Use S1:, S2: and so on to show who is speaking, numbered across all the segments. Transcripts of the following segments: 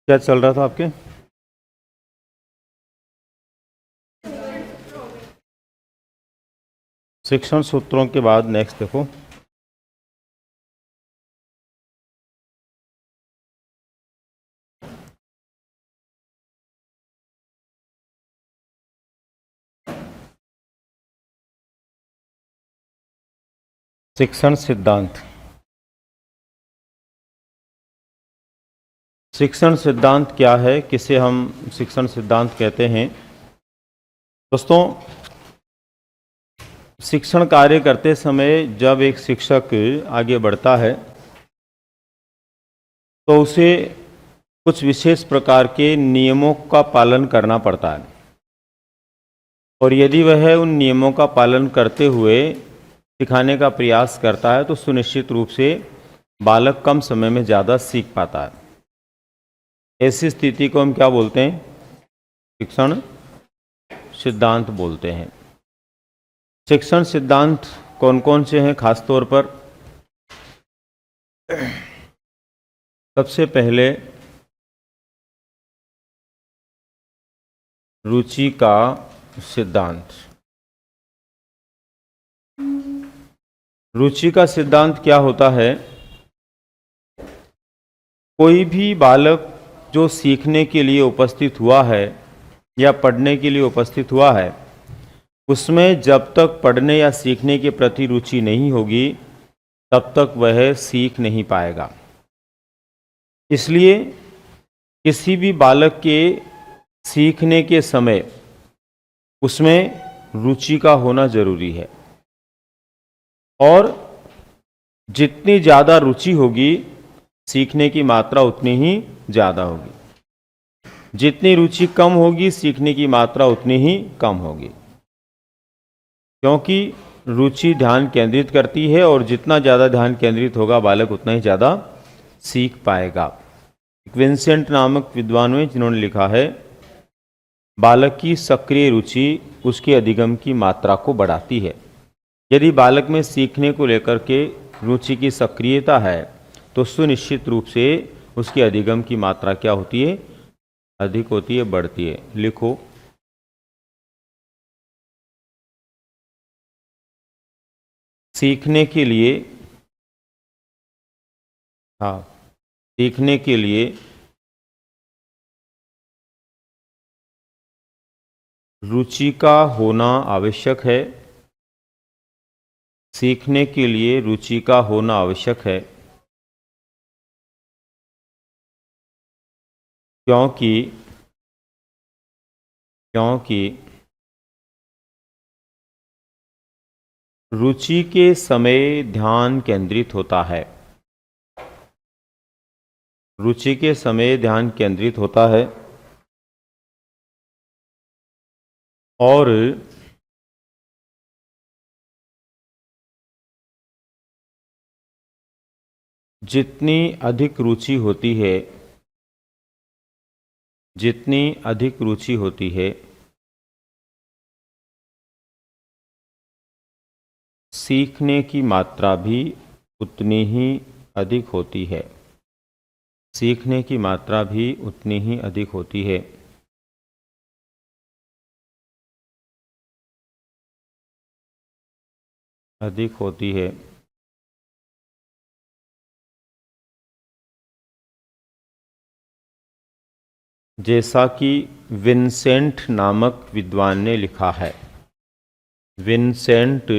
S1: क्या चल रहा था आपके? शिक्षण सूत्रों के बाद नेक्स्ट देखो। शिक्षण सिद्धांत। शिक्षण सिद्धांत क्या है, किसे हम शिक्षण सिद्धांत कहते हैं? दोस्तों, शिक्षण कार्य करते समय जब एक शिक्षक आगे बढ़ता है तो उसे कुछ विशेष प्रकार के नियमों का पालन करना पड़ता है, और यदि वह उन नियमों का पालन करते हुए सिखाने का प्रयास करता है तो सुनिश्चित रूप से बालक कम समय में ज़्यादा सीख पाता है। ऐसी स्थिति को हम क्या बोलते हैं? शिक्षण सिद्धांत बोलते हैं। शिक्षण सिद्धांत कौन कौन से हैं? खास तौर पर सबसे पहले रुचि का सिद्धांत। रुचि का सिद्धांत क्या होता है? कोई भी बालक जो सीखने के लिए उपस्थित हुआ है या पढ़ने के लिए उपस्थित हुआ है, उसमें जब तक पढ़ने या सीखने के प्रति रुचि नहीं होगी तब तक वह सीख नहीं पाएगा। इसलिए किसी भी बालक के सीखने के समय उसमें रुचि का होना जरूरी है, और जितनी ज़्यादा रुचि होगी सीखने की मात्रा उतनी ही ज़्यादा होगी। जितनी रुचि कम होगी सीखने की मात्रा उतनी ही कम होगी, क्योंकि रुचि ध्यान केंद्रित करती है, और जितना ज़्यादा ध्यान केंद्रित होगा बालक उतना ही ज़्यादा सीख पाएगा। विंसेंट नामक विद्वान हैं जिन्होंने लिखा है, बालक की सक्रिय रुचि उसके अधिगम की मात्रा को बढ़ाती है। यदि बालक में सीखने को लेकर के रुचि की सक्रियता है तो सुनिश्चित रूप से उसके अधिगम की मात्रा क्या होती है? अधिक होती है, बढ़ती है। लिखो, सीखने के लिए, हाँ, सीखने के लिए रुचि का होना आवश्यक है। सीखने के लिए रुचि का होना आवश्यक है, क्योंकि रुचि के समय ध्यान केंद्रित होता है। रुचि के समय ध्यान केंद्रित होता है, और जितनी अधिक रुचि होती है, जितनी अधिक रुचि होती है, सीखने की मात्रा भी उतनी ही अधिक होती है। सीखने की मात्रा भी उतनी ही अधिक होती है। अधिक होती है। जैसा कि विंसेंट नामक विद्वान ने लिखा है। विंसेंट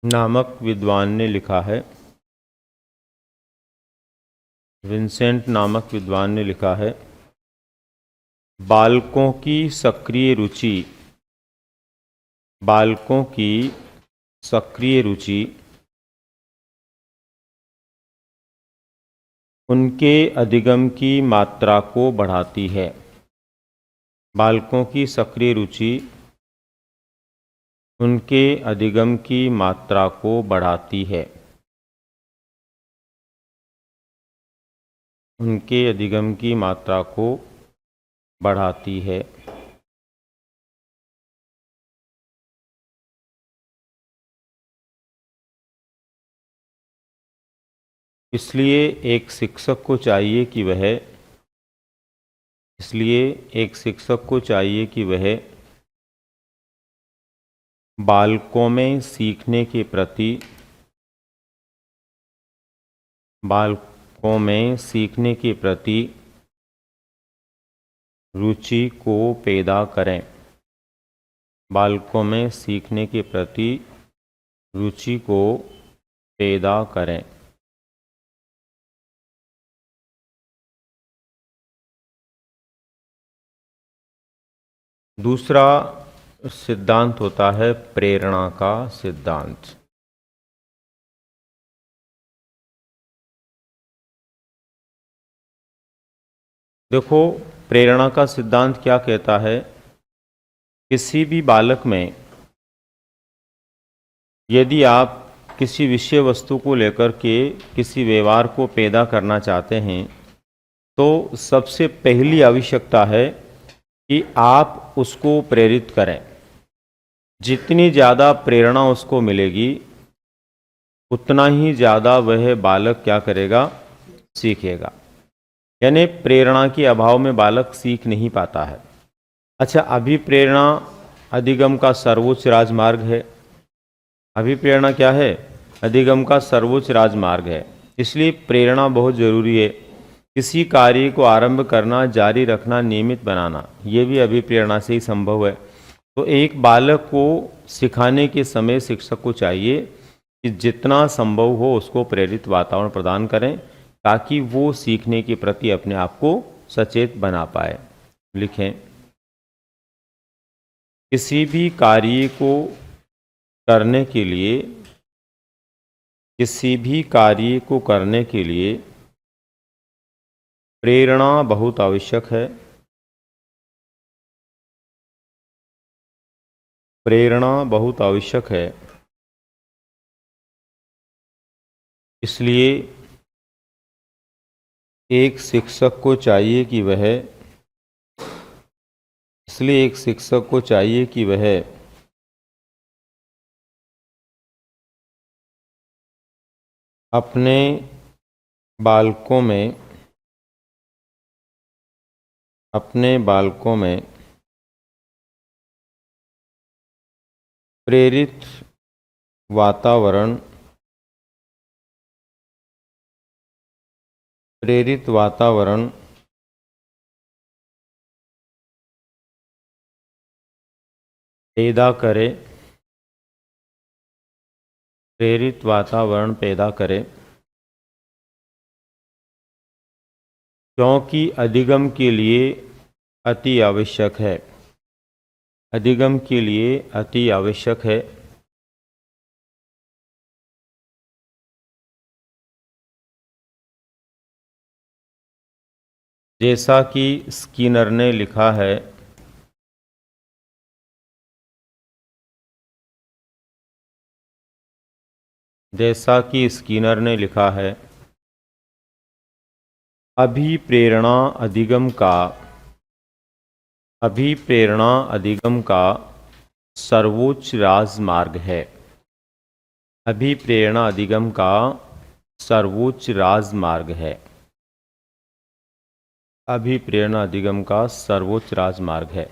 S1: नामक विद्वान ने लिखा है। विंसेंट नामक विद्वान ने लिखा है, बालकों की सक्रिय रुचि, बालकों की सक्रिय रुचि उनके अधिगम की मात्रा को बढ़ाती है। बालकों की सक्रिय रुचि उनके अधिगम की मात्रा को बढ़ाती है। उनके अधिगम की मात्रा को बढ़ाती है। इसलिए एक शिक्षक को चाहिए कि वह बालकों में सीखने के प्रति रुचि को पैदा करें। बालकों में सीखने के प्रति रुचि को पैदा करें। दूसरा सिद्धांत होता है प्रेरणा का सिद्धांत। देखो, प्रेरणा का सिद्धांत क्या कहता है? किसी भी बालक में यदि आप किसी विषय वस्तु को लेकर के किसी व्यवहार को पैदा करना चाहते हैं तो सबसे पहली आवश्यकता है कि आप उसको प्रेरित करें। जितनी ज़्यादा प्रेरणा उसको मिलेगी उतना ही ज़्यादा वह बालक क्या करेगा? सीखेगा। यानी प्रेरणा के अभाव में बालक सीख नहीं पाता है। अच्छा, अभिप्रेरणा अधिगम का सर्वोच्च राजमार्ग है। अभिप्रेरणा क्या है? अधिगम का सर्वोच्च राजमार्ग है। इसलिए प्रेरणा बहुत ज़रूरी है। किसी कार्य को आरंभ करना, जारी रखना, नियमित बनाना, ये भी अभिप्रेरणा से ही संभव है। तो एक बालक को सिखाने के समय शिक्षक को चाहिए कि जितना संभव हो उसको प्रेरित वातावरण प्रदान करें ताकि वो सीखने के प्रति अपने आप को सचेत बना पाए। लिखें, किसी भी कार्य को करने के लिए प्रेरणा बहुत आवश्यक है। प्रेरणा बहुत आवश्यक है। इसलिए एक शिक्षक को चाहिए कि वह अपने बालकों में प्रेरित वातावरण पैदा करे, क्योंकि अधिगम के लिए अति आवश्यक है। अधिगम के लिए अति आवश्यक है। जैसा कि स्किनर ने लिखा है, अभिप्रेरणा अधिगम का सर्वोच्च राजमार्ग है। अभिप्रेरणा अधिगम का सर्वोच्च राजमार्ग है। अभिप्रेरणा अधिगम का सर्वोच्च राजमार्ग है।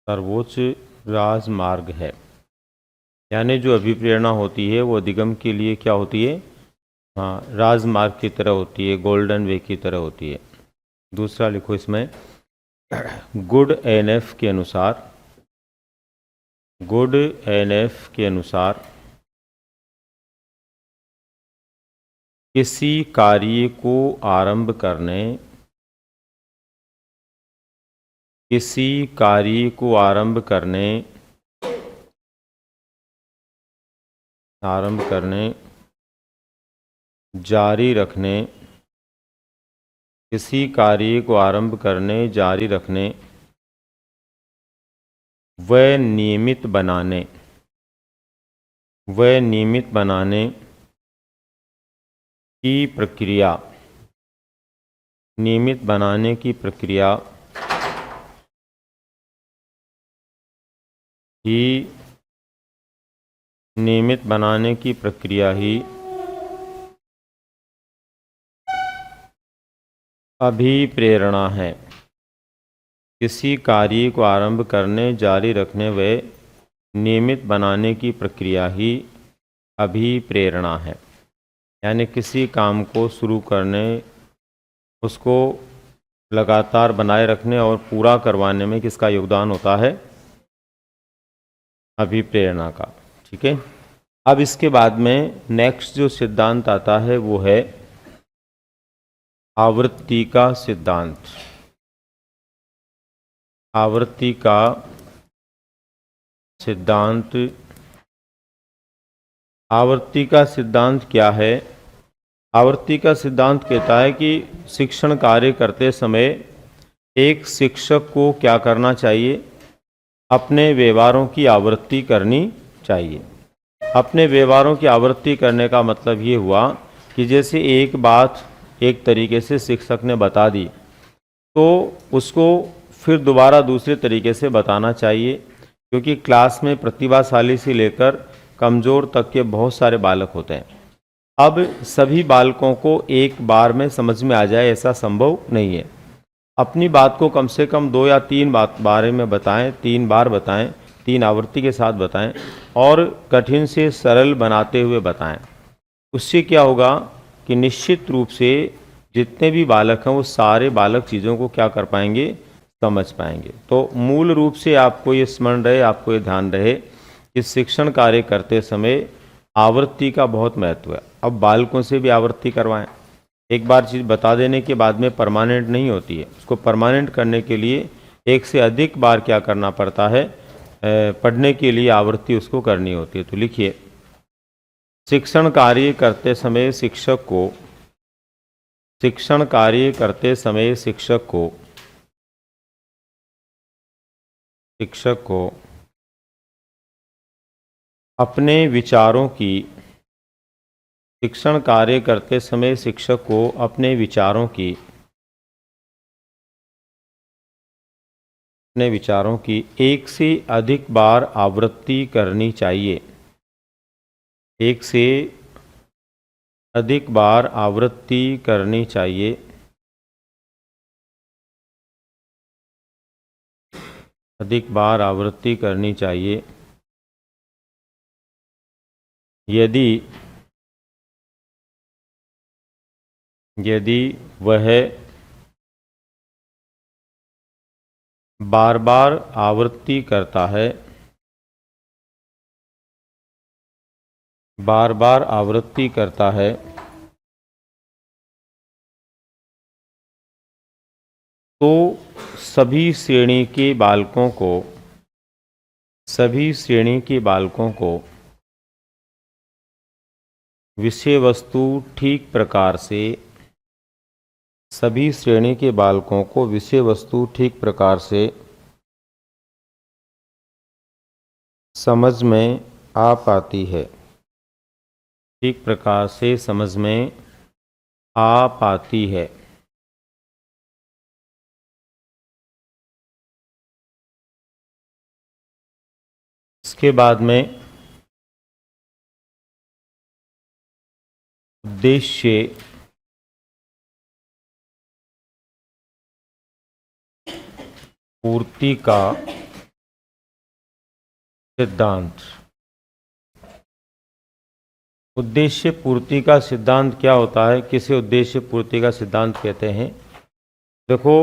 S1: सर्वोच्च राजमार्ग है। यानी जो अभिप्रेरणा होती है वो अधिगम के लिए क्या होती है? हाँ, राजमार्ग की तरह होती है, गोल्डन वे की तरह होती है। दूसरा लिखो इसमें, गुड एनएफ के अनुसार किसी कार्य को आरंभ करने, जारी रखने, किसी कार्य को आरंभ करने, जारी रखने, व नियमित बनाने की प्रक्रिया, ही नियमित बनाने की प्रक्रिया ही अभिप्रेरणा है। किसी कार्य को आरंभ करने, जारी रखने व नियमित बनाने की प्रक्रिया ही अभिप्रेरणा है। यानी किसी काम को शुरू करने, उसको लगातार बनाए रखने और पूरा करवाने में किसका योगदान होता है? अभिप्रेरणा का। ठीक है। अब इसके बाद में नेक्स्ट जो सिद्धांत आता है वो है आवृत्ति का सिद्धांत। आवृत्ति का सिद्धांत। आवृत्ति का सिद्धांत क्या है? आवृत्ति का सिद्धांत कहता है कि शिक्षण कार्य करते समय एक शिक्षक को क्या करना चाहिए? अपने व्यवहारों की आवृत्ति करनी चाहिए। अपने व्यवहारों की आवृत्ति करने का मतलब ये हुआ कि जैसे एक बात एक तरीके से शिक्षक ने बता दी तो उसको फिर दोबारा दूसरे तरीके से बताना चाहिए, क्योंकि क्लास में प्रतिभाशाली से लेकर कमज़ोर तक के बहुत सारे बालक होते हैं। अब सभी बालकों को एक बार में समझ में आ जाए ऐसा संभव नहीं है। अपनी बात को कम से कम 2 या 3 बारे में बताएं, 3 बार बताएं, 3 आवृत्ति के साथ बताएं और कठिन से सरल बनाते हुए बताएं। उससे क्या होगा कि निश्चित रूप से जितने भी बालक हैं वो सारे बालक चीज़ों को क्या कर पाएंगे? समझ पाएंगे। तो मूल रूप से आपको ये स्मरण रहे, आपको ये ध्यान रहे कि शिक्षण कार्य करते समय आवृत्ति का बहुत महत्व है। अब बालकों से भी आवृत्ति करवाएं। एक बार चीज़ बता देने के बाद में परमानेंट नहीं होती है। उसको परमानेंट करने के लिए एक से अधिक बार क्या करना पड़ता है? पढ़ने के लिए आवृत्ति उसको करनी होती है। तो लिखिए, शिक्षण कार्य करते समय शिक्षक को, शिक्षण कार्य करते समय शिक्षक को अपने विचारों की, शिक्षण कार्य करते समय शिक्षक को अपने विचारों की एक से अधिक बार आवृत्ति करनी चाहिए। एक से अधिक बार आवृत्ति करनी चाहिए। अधिक बार आवृत्ति करनी चाहिए यदि वह बार बार आवृत्ति करता है, बार बार आवृत्ति करता है तो सभी श्रेणी के बालकों को विषय वस्तु ठीक प्रकार से, सभी श्रेणी के बालकों को विषय वस्तु ठीक प्रकार से समझ में आ पाती है। ठीक प्रकार से समझ में आ पाती है। इसके बाद में उद्देश्य पूर्ति का सिद्धांत। उद्देश्य पूर्ति का सिद्धांत क्या होता है? किसे उद्देश्य पूर्ति का सिद्धांत कहते हैं? देखो,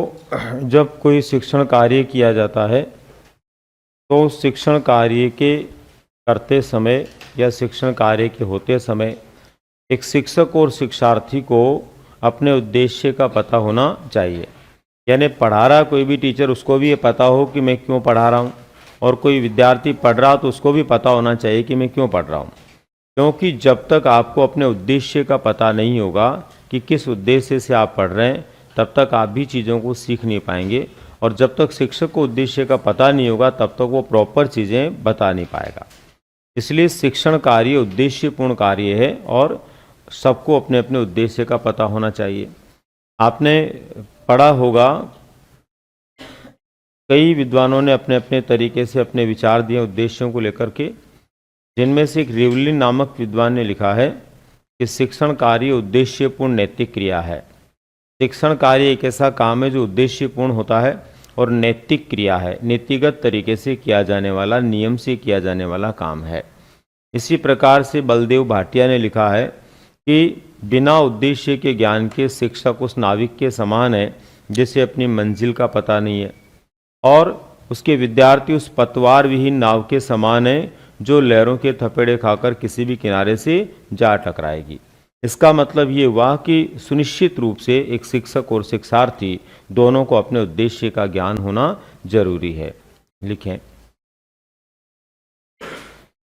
S1: जब कोई शिक्षण कार्य किया जाता है तो शिक्षण कार्य के करते समय या शिक्षण कार्य के होते समय एक शिक्षक और शिक्षार्थी को अपने उद्देश्य का पता होना चाहिए। यानी पढ़ा रहा कोई भी टीचर, उसको भी ये पता हो कि मैं क्यों पढ़ा रहा हूँ, और कोई विद्यार्थी पढ़ रहा तो उसको भी पता होना चाहिए कि मैं क्यों पढ़ रहा हूँ। क्योंकि जब तक आपको अपने उद्देश्य का पता नहीं होगा कि किस उद्देश्य से आप पढ़ रहे हैं, तब तक आप भी चीज़ों को सीख नहीं पाएंगे। और जब तक शिक्षक को उद्देश्य का पता नहीं होगा तब तक वो प्रॉपर चीज़ें बता नहीं पाएगा। इसलिए शिक्षण कार्य उद्देश्यपूर्ण कार्य है और सबको अपने अपने उद्देश्य का पता होना चाहिए। आपने पढ़ा होगा, कई विद्वानों ने अपने अपने तरीके से अपने विचार दिए उद्देश्यों को लेकर के, जिनमें से एक रिवलिन नामक विद्वान ने लिखा है कि शिक्षण कार्य उद्देश्यपूर्ण नैतिक क्रिया है। शिक्षण कार्य एक ऐसा काम है जो उद्देश्यपूर्ण होता है और नैतिक क्रिया है, नीतिगत तरीके से किया जाने वाला, नियम से किया जाने वाला काम है। इसी प्रकार से बलदेव भाटिया ने लिखा है कि बिना उद्देश्य के ज्ञान के शिक्षक उस नाविक के समान है जिसे अपनी मंजिल का पता नहीं है, और उसके विद्यार्थी उस पतवार विहीन नाव के समान है जो लहरों के थपेड़े खाकर किसी भी किनारे से जा टकराएगी। इसका मतलब ये हुआ कि सुनिश्चित रूप से एक शिक्षक और शिक्षार्थी दोनों को अपने उद्देश्य का ज्ञान होना जरूरी है। लिखें,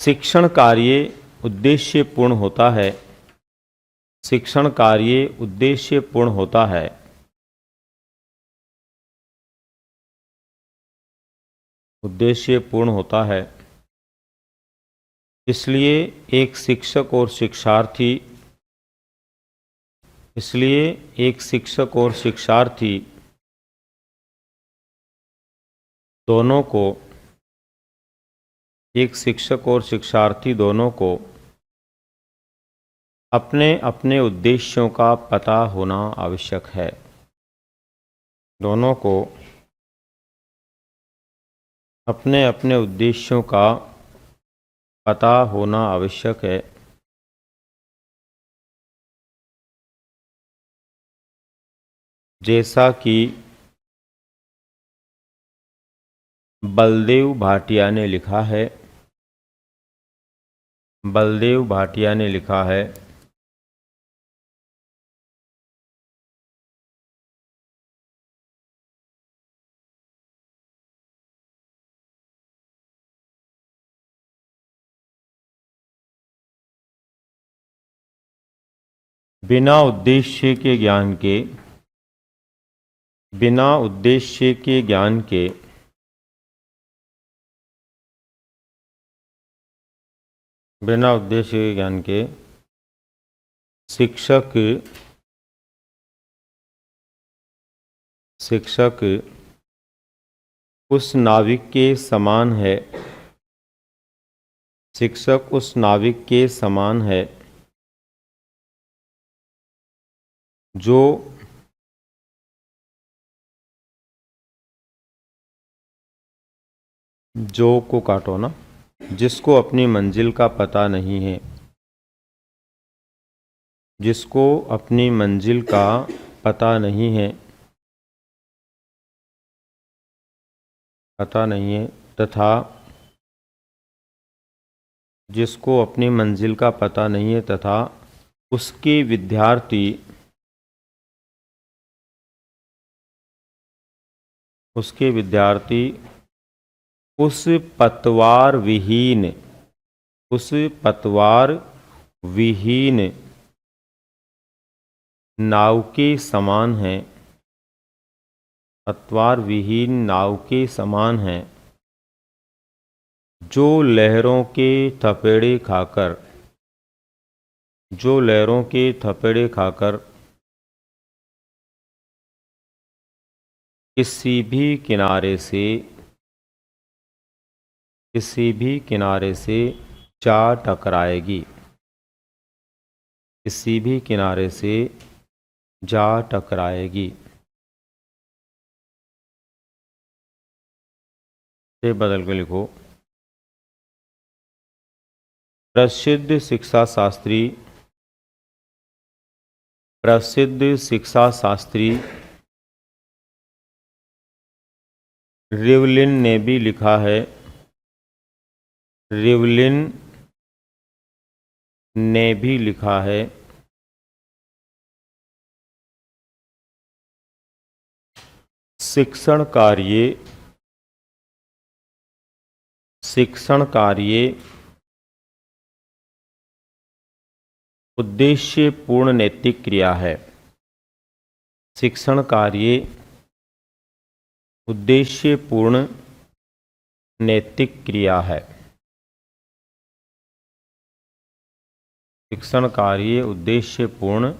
S1: शिक्षण कार्य उद्देश्यपूर्ण होता है। शिक्षण कार्य उद्देश्यपूर्ण होता है। उद्देश्यपूर्ण होता है। इसलिए एक शिक्षक और शिक्षार्थी दोनों को अपने अपने उद्देश्यों का पता होना आवश्यक है। दोनों को अपने अपने उद्देश्यों का पता होना आवश्यक है। जैसा कि बलदेव भाटिया ने लिखा है। बलदेव भाटिया ने लिखा है बिना उद्देश्य के ज्ञान के शिक्षक उस नाविक के समान है। शिक्षक उस नाविक के समान है जो को काटो ना, जिसको अपनी मंजिल का पता नहीं है। जिसको अपनी मंजिल का पता नहीं है तथा जिसको अपनी मंजिल का पता नहीं है तथा उसके विद्यार्थी उस पतवार विहीन नाव के समान है। पतवार विहीन नाव के समान है जो लहरों के थपेड़े खाकर किसी भी किनारे से जा टकराएगी। किसी भी किनारे से जा टकराएगी। से बदल के लिखो, प्रसिद्ध शिक्षा शास्त्री रिवलिन ने भी लिखा है। शिक्षण कार्य उद्देश्यपूर्ण नैतिक क्रिया है। शिक्षण कार्य उद्देश्यपूर्ण नैतिक क्रिया है। शिक्षण कार्य उद्देश्यपूर्ण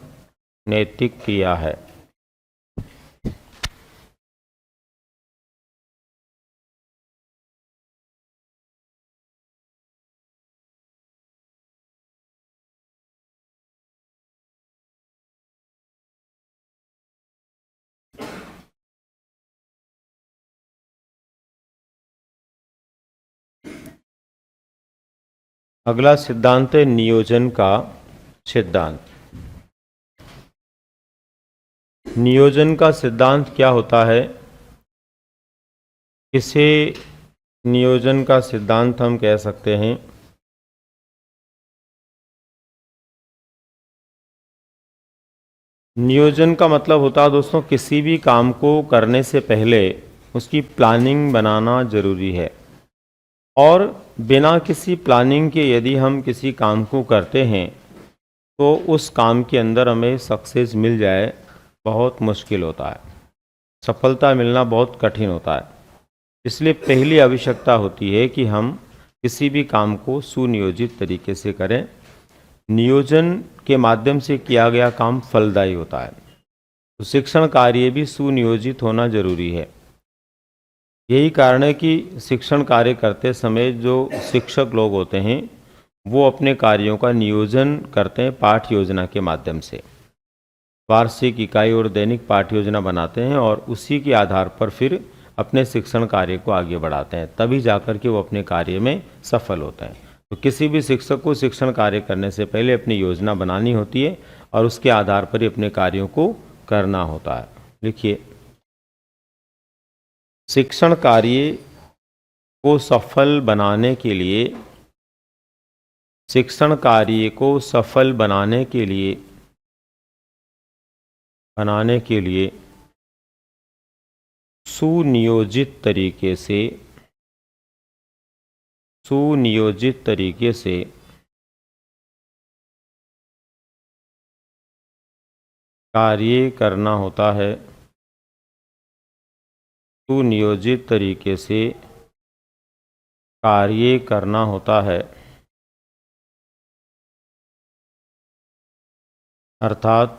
S1: नैतिक क्रिया है। अगला सिद्धांत है नियोजन का सिद्धांत। नियोजन का सिद्धांत क्या होता है? इसे नियोजन का सिद्धांत हम कह सकते हैं नियोजन का मतलब होता है दोस्तों, किसी भी काम को करने से पहले उसकी प्लानिंग बनाना जरूरी है। और बिना किसी प्लानिंग के यदि हम किसी काम को करते हैं तो उस काम के अंदर हमें सक्सेस मिल जाए बहुत मुश्किल होता है, सफलता मिलना बहुत कठिन होता है। इसलिए पहली आवश्यकता होती है कि हम किसी भी काम को सुनियोजित तरीके से करें। नियोजन के माध्यम से किया गया काम फलदायी होता है। तो शिक्षण कार्य भी सुनियोजित होना जरूरी है। यही कारण है कि शिक्षण कार्य करते समय जो शिक्षक लोग होते हैं वो अपने कार्यों का नियोजन करते हैं पाठ योजना के माध्यम से। वार्षिक इकाई और दैनिक पाठ योजना बनाते हैं और उसी के आधार पर फिर अपने शिक्षण कार्य को आगे बढ़ाते हैं, तभी जाकर के वो अपने कार्य में सफल होते हैं। तो किसी भी शिक्षक को शिक्षण कार्य करने से पहले अपनी योजना बनानी होती है और उसके आधार पर ही अपने कार्यों को करना होता है। लिखिए, शिक्षण कार्य को सफल बनाने के लिए, शिक्षण कार्य को सफल बनाने के लिए सुनियोजित तरीके से कार्य करना होता है। सुनियोजित तरीके से कार्य करना होता है, अर्थात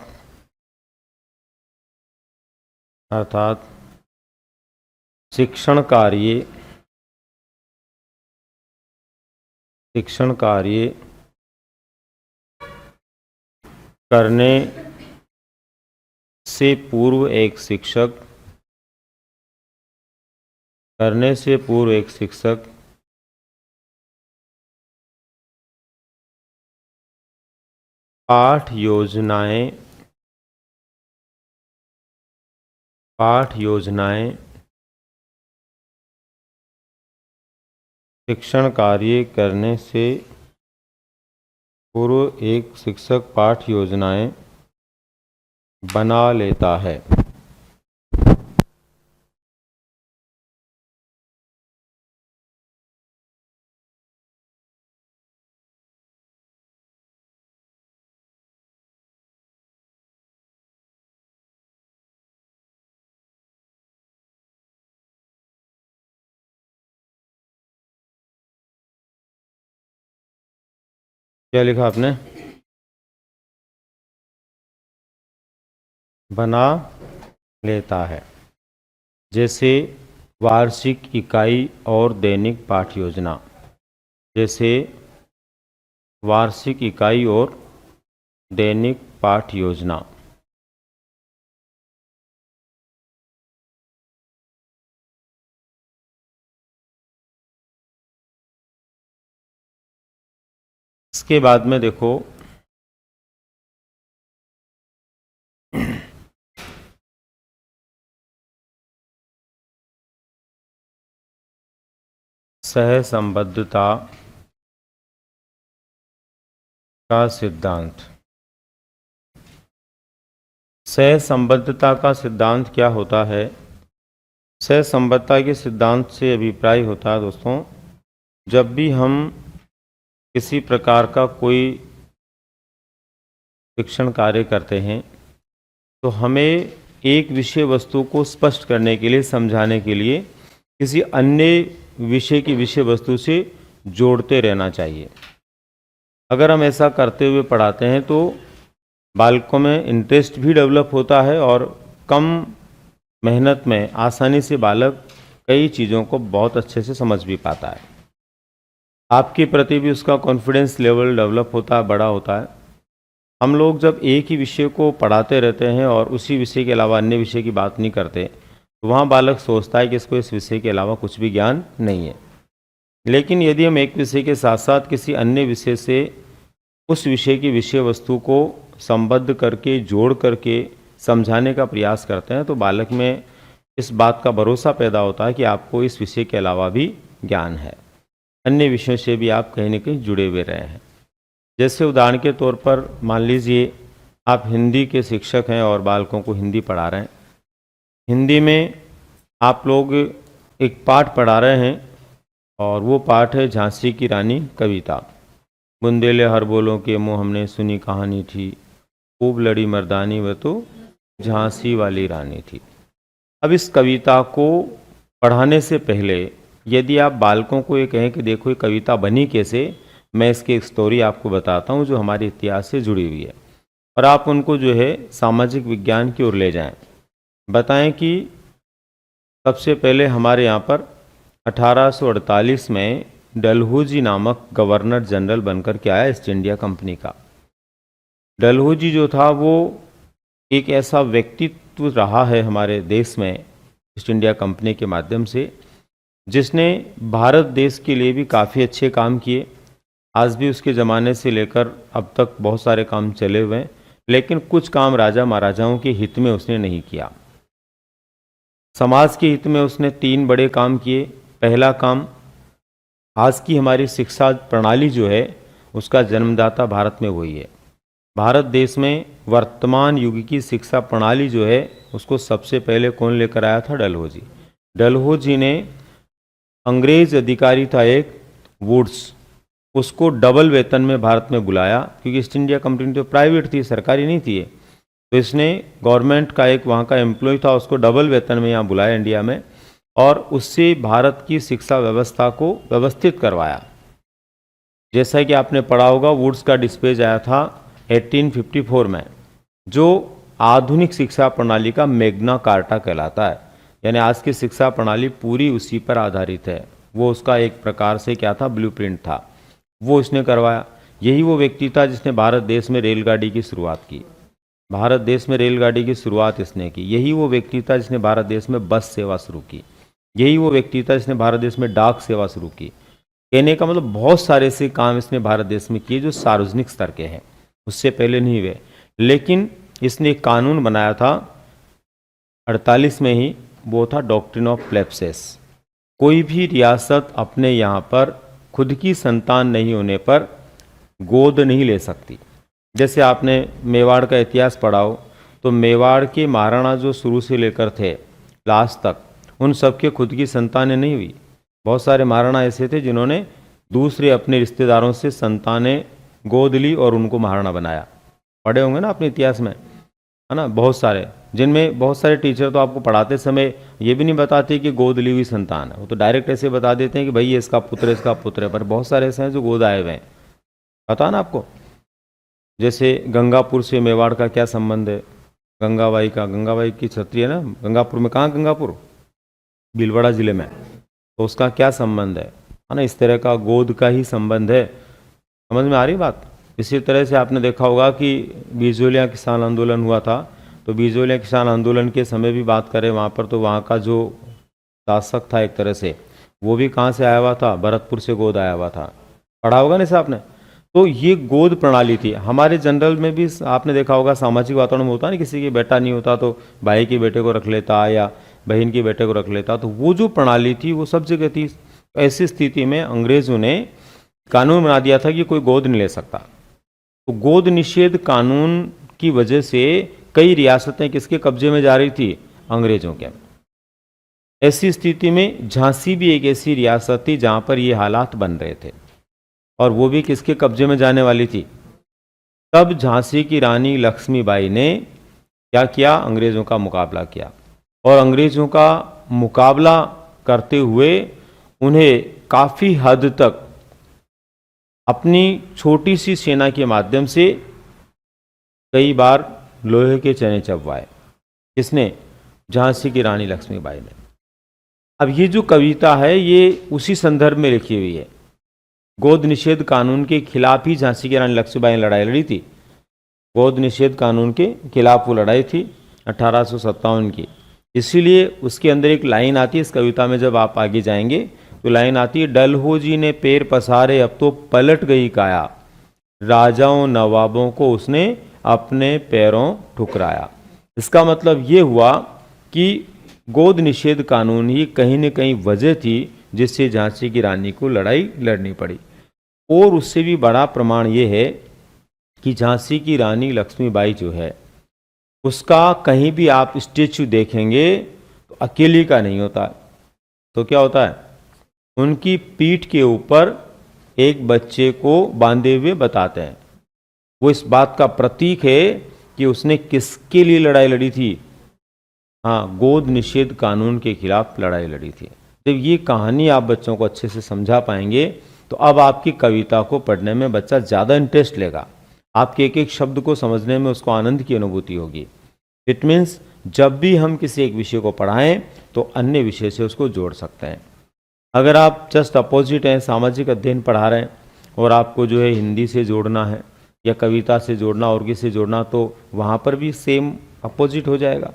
S1: शिक्षण कार्य करने से पूर्व एक शिक्षक पाठ योजनाएं शिक्षण कार्य करने से पूर्व एक शिक्षक पाठ योजनाएं बना लेता है। क्या लिखा आपने? बना लेता है। जैसे वार्षिक इकाई और दैनिक पाठ योजना, जैसे वार्षिक इकाई और दैनिक पाठ योजना। इसके बाद में देखो, सहसंबद्धता का सिद्धांत। सहसंबद्धता का सिद्धांत क्या होता है? सहसंबद्धता के सिद्धांत से अभिप्राय होता है दोस्तों, जब भी हम किसी प्रकार का कोई शिक्षण कार्य करते हैं तो हमें एक विषय वस्तु को स्पष्ट करने के लिए, समझाने के लिए किसी अन्य विषय की विषय वस्तु से जोड़ते रहना चाहिए। अगर हम ऐसा करते हुए पढ़ाते हैं तो बालकों में इंटरेस्ट भी डेवलप होता है और कम मेहनत में आसानी से बालक कई चीज़ों को बहुत अच्छे से समझ भी पाता है। आपके प्रति भी उसका कॉन्फिडेंस लेवल डेवलप होता है, बड़ा होता है। हम लोग जब एक ही विषय को पढ़ाते रहते हैं और उसी विषय के अलावा अन्य विषय की बात नहीं करते तो वहाँ बालक सोचता है कि इसको इस विषय के अलावा कुछ भी ज्ञान नहीं है। लेकिन यदि हम एक विषय के साथ साथ किसी अन्य विषय से उस विषय की विषय वस्तु को संबद्ध करके जोड़ करके समझाने का प्रयास करते हैं तो बालक में इस बात का भरोसा पैदा होता है कि आपको इस विषय के अलावा भी ज्ञान है, अन्य विषयों से भी आप कहीं न कहीं जुड़े हुए रहे हैं। जैसे उदाहरण के तौर पर मान लीजिए आप हिंदी के शिक्षक हैं और बालकों को हिंदी पढ़ा रहे हैं। हिंदी में आप लोग एक पाठ पढ़ा रहे हैं और वो पाठ है झांसी की रानी कविता। बुंदेले हर बोलों के मुँह हमने सुनी कहानी थी, खूब लड़ी मर्दानी वह तो झांसी वाली रानी थी। अब इस कविता को पढ़ाने से पहले यदि आप बालकों को ये कहें कि देखो ये कविता बनी कैसे, मैं इसकी एक स्टोरी आपको बताता हूँ जो हमारे इतिहास से जुड़ी हुई है, और आप उनको जो है सामाजिक विज्ञान की ओर ले जाएं। बताएं कि सबसे पहले हमारे यहाँ पर 1848 में डलहौजी नामक गवर्नर जनरल बनकर के आया ईस्ट इंडिया कंपनी का। डलहौजी जो था वो एक ऐसा व्यक्तित्व रहा है हमारे देश में ईस्ट इंडिया कंपनी के माध्यम से, जिसने भारत देश के लिए भी काफ़ी अच्छे काम किए। आज भी उसके ज़माने से लेकर अब तक बहुत सारे काम चले हुए हैं, लेकिन कुछ काम राजा महाराजाओं के हित में उसने नहीं किया। समाज के हित में उसने 3 बड़े काम किए। पहला काम, आज की हमारी शिक्षा प्रणाली जो है उसका जन्मदाता भारत में वही है। भारत देश में वर्तमान युग की शिक्षा प्रणाली जो है उसको सबसे पहले कौन लेकर आया था? डलहौजी। डलहौजी ने अंग्रेज अधिकारी था एक वुड्स, उसको डबल वेतन में भारत में बुलाया, क्योंकि ईस्ट इंडिया कंपनी तो प्राइवेट थी, सरकारी नहीं थी। तो इसने गवर्नमेंट का एक वहाँ का एम्प्लॉय था, उसको डबल वेतन में यहाँ बुलाया इंडिया में, और उससे भारत की शिक्षा व्यवस्था को व्यवस्थित करवाया। जैसा कि आपने पढ़ा होगा, वुड्स का डिस्पेच आया था 1854 में, जो आधुनिक शिक्षा प्रणाली का मैग्ना कार्टा कहलाता है। यानी आज की शिक्षा प्रणाली पूरी उसी पर आधारित है। वो उसका एक प्रकार से क्या था? ब्लूप्रिंट था। वो इसने करवाया। यही वो व्यक्ति था जिसने भारत देश में रेलगाड़ी की शुरुआत की। भारत देश में रेलगाड़ी की शुरुआत इसने की। यही वो व्यक्ति था जिसने भारत देश में बस सेवा शुरू की। यही वो व्यक्ति था जिसने भारत देश में डाक सेवा शुरू की। कहने का मतलब बहुत सारे ऐसे काम इसने भारत देश में किए जो सार्वजनिक स्तर के हैं, उससे पहले नहीं हुए। लेकिन इसने एक कानून बनाया था 48 में ही, वो था डॉक्ट्रिन ऑफ प्लेब्सेस। कोई भी रियासत अपने यहाँ पर खुद की संतान नहीं होने पर गोद नहीं ले सकती। जैसे आपने मेवाड़ का इतिहास पढ़ा हो तो मेवाड़ के महाराणा जो शुरू से लेकर थे लास्ट तक, उन सबके खुद की संतानें नहीं हुई। बहुत सारे महाराणा ऐसे थे जिन्होंने दूसरे अपने रिश्तेदारों से संतानें गोद ली और उनको महाराणा बनाया। पढ़े होंगे ना अपने इतिहास में, है ना, बहुत सारे, जिनमें बहुत सारे टीचर तो आपको पढ़ाते समय ये भी नहीं बताते कि गोद ली हुई संतान है। वो तो डायरेक्ट ऐसे बता देते हैं कि भाई ये इसका पुत्र, इसका पुत्र है, पर बहुत सारे ऐसे हैं जो गोद आए हुए हैं। पता ना आपको? जैसे गंगापुर से मेवाड़ का क्या संबंध है? गंगाबाई का, गंगाबाई की क्षत्रिय है ना, गंगापुर में। कहाँ गंगापुर? भीलवाड़ा जिले में। तो उसका क्या संबंध है ना? इस तरह का गोद का ही संबंध है। समझ में आ रही बात? इसी तरह से आपने देखा होगा कि बिजोलिया किसान आंदोलन हुआ था, तो बिजोलिया किसान आंदोलन के समय भी बात करें वहाँ पर, तो वहाँ का जो शासक था एक तरह से, वो भी कहाँ से आया हुआ था? भरतपुर से गोद आया हुआ था। पढ़ा होगा नहीं आपने? तो ये गोद प्रणाली थी। हमारे जनरल में भी आपने देखा होगा, सामाजिक वातावरण में होता ना, किसी के बेटा नहीं होता तो भाई के बेटे को रख लेता या बहन के बेटे को रख लेता, तो वो जो प्रणाली थी वो सब जगह थी। ऐसी स्थिति में अंग्रेजों ने कानून बना दिया था कि कोई गोद नहीं ले सकता। तो गोद निषेध कानून की वजह से कई रियासतें किसके कब्जे में जा रही थी? अंग्रेजों के। ऐसी स्थिति में झांसी भी एक ऐसी रियासत थी जहां पर ये हालात बन रहे थे, और वो भी किसके कब्जे में जाने वाली थी? तब झांसी की रानी लक्ष्मीबाई ने क्या किया? अंग्रेजों का मुकाबला किया, और अंग्रेजों का मुकाबला करते हुए उन्हें काफ़ी हद तक अपनी छोटी सी सेना के माध्यम से कई बार लोहे के चने चबवाए। किसने? झांसी की रानी लक्ष्मीबाई ने। अब ये जो कविता है ये उसी संदर्भ में लिखी हुई है। गोद निषेध कानून के खिलाफ ही झांसी की रानी लक्ष्मीबाई ने लड़ाई लड़ी थी। गोद निषेध कानून के खिलाफ वो लड़ाई थी 1857 की। इसीलिए उसके अंदर एक लाइन आती है इस कविता में, जब आप आगे जाएंगे तो लाइन आती है, डलहो जी ने पैर पसारे अब तो पलट गई काया, राजाओं नवाबों को उसने अपने पैरों ठुकराया। इसका मतलब ये हुआ कि गोद निषेध कानून ही कहीं न कहीं वजह थी जिससे झांसी की रानी को लड़ाई लड़नी पड़ी। और उससे भी बड़ा प्रमाण ये है कि झांसी की रानी लक्ष्मीबाई जो है उसका कहीं भी आप स्टेच्यू देखेंगे तो अकेली का नहीं होता, तो क्या होता है, उनकी पीठ के ऊपर एक बच्चे को बांधे हुए बताते हैं। वो इस बात का प्रतीक है कि उसने किसके लिए लड़ाई लड़ी थी, हाँ, गोद निषेध कानून के खिलाफ लड़ाई लड़ी थी। जब ये कहानी आप बच्चों को अच्छे से समझा पाएंगे तो अब आपकी कविता को पढ़ने में बच्चा ज़्यादा इंटरेस्ट लेगा, आपके एक एक शब्द को समझने में उसको आनंद की अनुभूति होगी। इट मीन्स जब भी हम किसी एक विषय को पढ़ाएं तो अन्य विषय से उसको जोड़ सकते हैं। अगर आप जस्ट अपोजिट हैं, सामाजिक अध्ययन पढ़ा रहे हैं और आपको जो है हिंदी से जोड़ना है या कविता से जोड़ना और किसी से जोड़ना, तो वहाँ पर भी सेम अपोजिट हो जाएगा।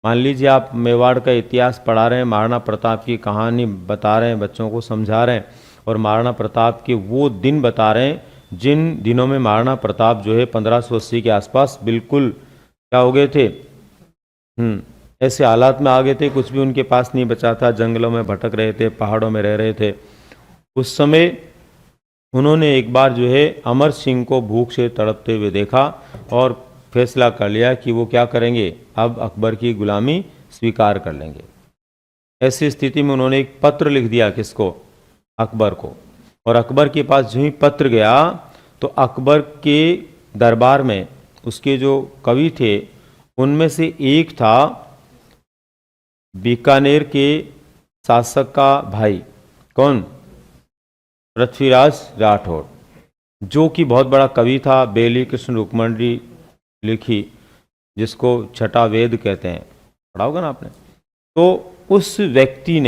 S1: मान लीजिए आप मेवाड़ का इतिहास पढ़ा रहे हैं, महाराणा प्रताप की कहानी बता रहे हैं, बच्चों को समझा रहे हैं और महाराणा प्रताप के वो दिन बता रहे हैं जिन दिनों में महाराणा प्रताप जो है 1580 के आसपास बिल्कुल क्या हो गए थे, ऐसे हालात में आ गए थे, कुछ भी उनके पास नहीं बचा था, जंगलों में भटक रहे थे, पहाड़ों में रह रहे थे। उस समय उन्होंने एक बार जो है अमर सिंह को भूख से तड़पते हुए देखा और फैसला कर लिया कि वो क्या करेंगे, अब अकबर की गुलामी स्वीकार कर लेंगे। ऐसी स्थिति में उन्होंने एक पत्र लिख दिया, किसको, अकबर को। और अकबर के पास जो ही पत्र गया तो अकबर के दरबार में उसके जो कवि थे उनमें से एक था बीकानेर के शासक का भाई, कौन, पृथ्वीराज राठौड़, जो कि बहुत बड़ा कवि था। बेली कृष्ण रुक्मणी लिखी जिसको छठा वेद कहते हैं, पढ़ा होगा ना आपने। तो उस व्यक्ति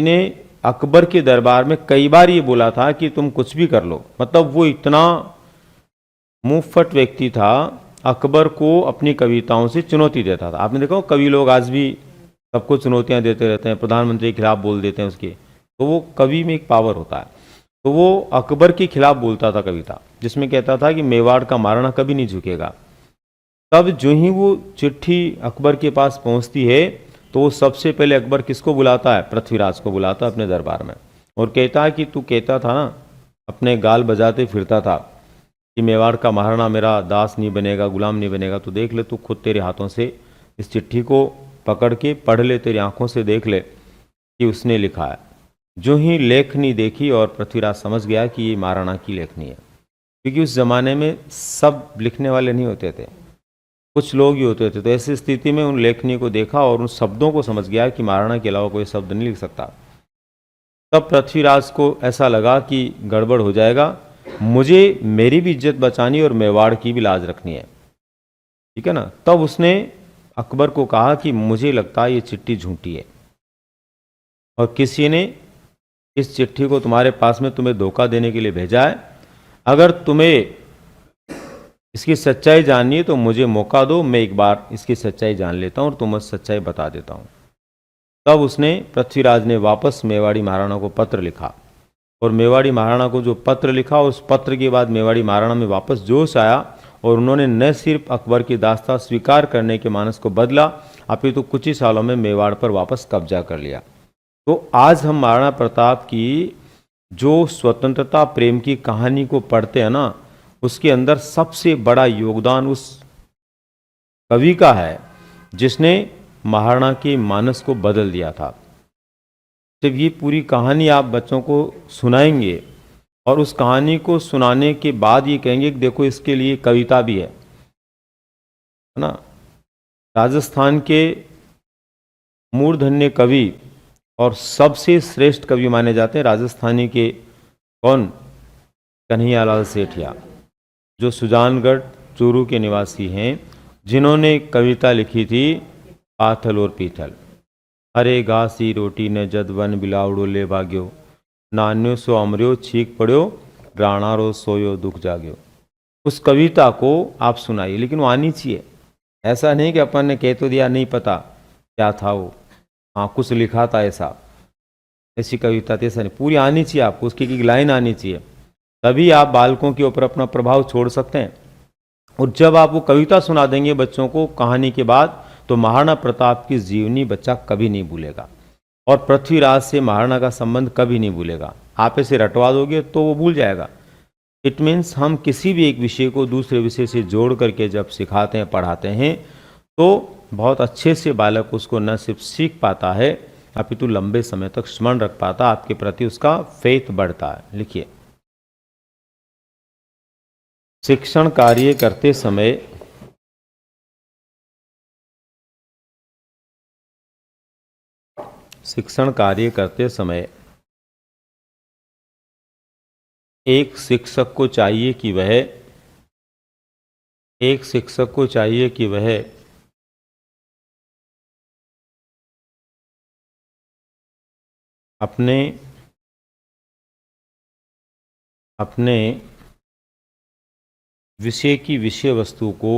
S1: ने अकबर के दरबार में कई बार ये बोला था कि तुम कुछ भी कर लो, मतलब वो इतना मुंहफट व्यक्ति था, अकबर को अपनी कविताओं से चुनौती देता था। आपने देखा कवि लोग आज भी सबको चुनौतियां देते रहते हैं, प्रधानमंत्री के खिलाफ बोल देते हैं उसके, तो वो कवि में एक पावर होता है। तो वो अकबर के खिलाफ बोलता था कविता, जिसमें कहता था कि मेवाड़ का महाराणा कभी नहीं झुकेगा। तब जो ही वो चिट्ठी अकबर के पास पहुंचती है तो वो सबसे पहले अकबर किसको बुलाता है, पृथ्वीराज को बुलाता है अपने दरबार में और कहता है कि तू कहता था ना, अपने गाल बजाते फिरता था कि मेवाड़ का महाराणा मेरा दास नहीं बनेगा, गुलाम नहीं बनेगा, तो देख ले तू खुद तेरे हाथों से इस चिट्ठी को पकड़ के पढ़ ले, तेरी आंखों से देख ले कि उसने लिखा है। जो ही लेखनी देखी और पृथ्वीराज समझ गया कि ये महाराणा की लेखनी है, क्योंकि उस जमाने में सब लिखने वाले नहीं होते थे, कुछ लोग ही होते थे। तो ऐसी स्थिति में उन लेखनी को देखा और उन शब्दों को समझ गया कि महाराणा के अलावा कोई शब्द नहीं लिख सकता। तब पृथ्वीराज को ऐसा लगा कि गड़बड़ हो जाएगा, मुझे मेरी भी इज्जत बचानी और मेवाड़ की भी लाज रखनी है, ठीक है ना। तब उसने अकबर को कहा कि मुझे लगता है ये चिट्ठी झूठी है और किसी ने इस चिट्ठी को तुम्हारे पास में तुम्हें धोखा देने के लिए भेजा है। अगर तुम्हें इसकी सच्चाई जाननी है तो मुझे मौका दो, मैं एक बार इसकी सच्चाई जान लेता हूं और तुम्हें सच्चाई बता देता हूं। तब उसने, पृथ्वीराज ने वापस मेवाड़ी महाराणा को पत्र लिखा और मेवाड़ी महाराणा को जो पत्र लिखा, उस पत्र के बाद मेवाड़ी महाराणा में वापस जोश आया और उन्होंने न सिर्फ अकबर की दास्तां स्वीकार करने के मानस को बदला, अपितु कुछ ही सालों में मेवाड़ पर वापस कब्जा कर लिया। तो आज हम महाराणा प्रताप की जो स्वतंत्रता प्रेम की कहानी को पढ़ते हैं ना, उसके अंदर सबसे बड़ा योगदान उस कवि का है जिसने महाराणा के मानस को बदल दिया था। जब ये पूरी कहानी आप बच्चों को सुनाएंगे और उस कहानी को सुनाने के बाद ये कहेंगे कि देखो इसके लिए कविता भी है ना। राजस्थान के मूर्धन्य कवि और सबसे श्रेष्ठ कवि माने जाते हैं राजस्थानी के, कौन, कन्हैयालाल सेठिया, जो सुजानगढ़ चूरू के निवासी हैं, जिन्होंने कविता लिखी थी पाथल और पीथल। अरे घासी रोटी ने जद वन बिलावड़ो ले भाग्यो, नान्यो सो अमर्यो छीक पड़्यो, राणारो सोयो दुख जाग्यो। उस कविता को आप सुनाइए, लेकिन वो आनी चाहिए। ऐसा नहीं कि अपन ने कह तो दिया, नहीं पता क्या था वो, हाँ कुछ लिखा था ऐसा, ऐसी कविता ऐसा नहीं, पूरी आनी चाहिए आपको, उसकी एक लाइन आनी चाहिए, तभी आप बालकों के ऊपर अपना प्रभाव छोड़ सकते हैं। और जब आप वो कविता सुना देंगे बच्चों को कहानी के बाद, तो महाराणा प्रताप की जीवनी बच्चा कभी नहीं भूलेगा, और पृथ्वीराज से महाराणा का संबंध कभी नहीं भूलेगा। आप इसे रटवा दोगे तो वो भूल जाएगा। इट मीन्स हम किसी भी एक विषय को दूसरे विषय से जोड़ करके जब सिखाते हैं, पढ़ाते हैं, तो बहुत अच्छे से बालक उसको न सिर्फ सीख पाता है अपितु लंबे समय तक स्मरण रख पाता, आपके प्रति उसका फेथ बढ़ता है। लिखिए, शिक्षण कार्य करते समय एक शिक्षक को चाहिए कि वह अपने विषय की विषय वस्तु को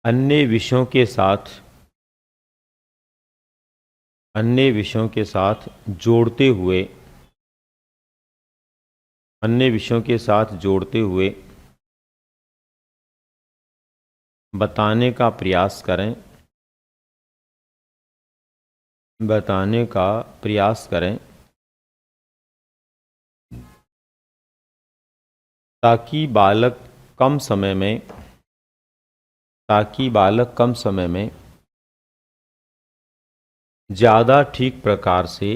S1: अन्य विषयों के साथ जोड़ते हुए बताने का प्रयास करें ताकि बालक कम समय में ज़्यादा ठीक प्रकार से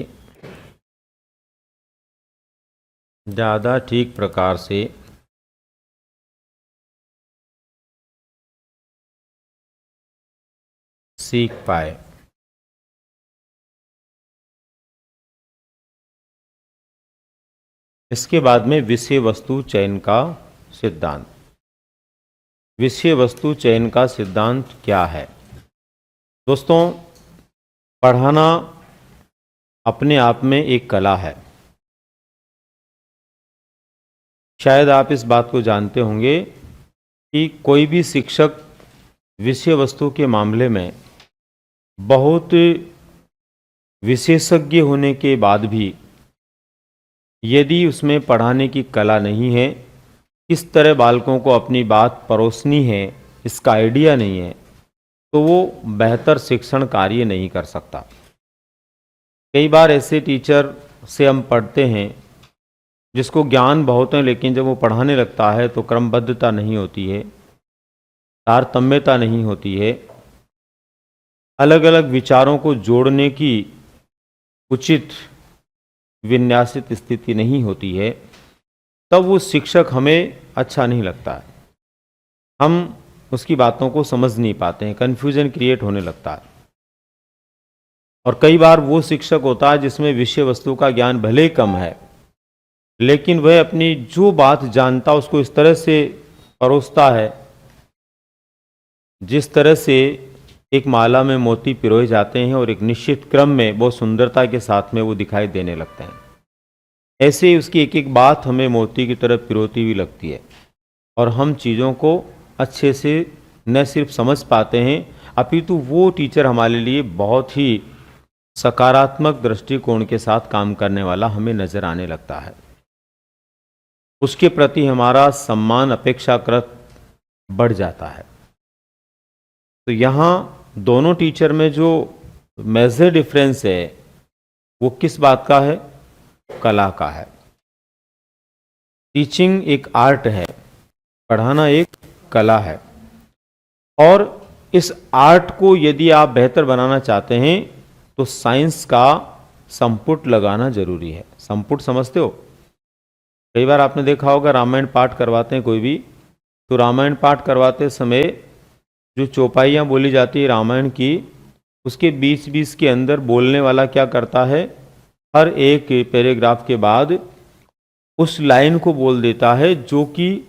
S1: सीख पाए। इसके बाद में विषय वस्तु चयन का सिद्धांत क्या है? दोस्तों, पढ़ाना अपने आप में एक कला है। शायद आप इस बात को जानते होंगे कि कोई भी शिक्षक विषय वस्तु के मामले में बहुत विशेषज्ञ होने के बाद भी यदि उसमें पढ़ाने की कला नहीं है, किस तरह बालकों को अपनी बात परोसनी है, इसका आइडिया नहीं है, तो वो बेहतर शिक्षण कार्य नहीं कर सकता। कई बार ऐसे टीचर से हम पढ़ते हैं जिसको ज्ञान बहुत है, लेकिन जब वो पढ़ाने लगता है तो क्रमबद्धता नहीं होती है, तारतम्यता नहीं होती है, अलग अलग विचारों को जोड़ने की उचित विन्यासित स्थिति नहीं होती है, तब वो शिक्षक हमें अच्छा नहीं लगता है। हम उसकी बातों को समझ नहीं पाते हैं, कन्फ्यूजन क्रिएट होने लगता है। और कई बार वो शिक्षक होता है जिसमें विषय वस्तु का ज्ञान भले ही कम है, लेकिन वह अपनी जो बात जानता उसको इस तरह से परोसता है जिस तरह से एक माला में मोती पिरोए जाते हैं और एक निश्चित क्रम में बहुत सुंदरता के साथ में वो दिखाई देने लगते हैं। ऐसे ही उसकी एक एक बात हमें मोती की तरह पिरोती हुई लगती है, और हम चीज़ों को अच्छे से न सिर्फ समझ पाते हैं अपितु वो टीचर हमारे लिए बहुत ही सकारात्मक दृष्टिकोण के साथ काम करने वाला हमें नजर आने लगता है। उसके प्रति हमारा सम्मान अपेक्षाकृत बढ़ जाता है। तो यहाँ दोनों टीचर में जो मेजर डिफरेंस है वो किस बात का है? कला का है। टीचिंग एक आर्ट है, पढ़ाना एक कला है, और इस आर्ट को यदि आप बेहतर बनाना चाहते हैं तो साइंस का संपुट लगाना जरूरी है। संपुट समझते हो? कई बार आपने देखा होगा रामायण पाठ करवाते हैं कोई भी, तो रामायण पाठ करवाते समय जो चौपाइयाँ बोली जाती है रामायण की, उसके बीच बीच के अंदर बोलने वाला क्या करता है, हर एक पैराग्राफ के बाद उस लाइन को बोल देता है जो कि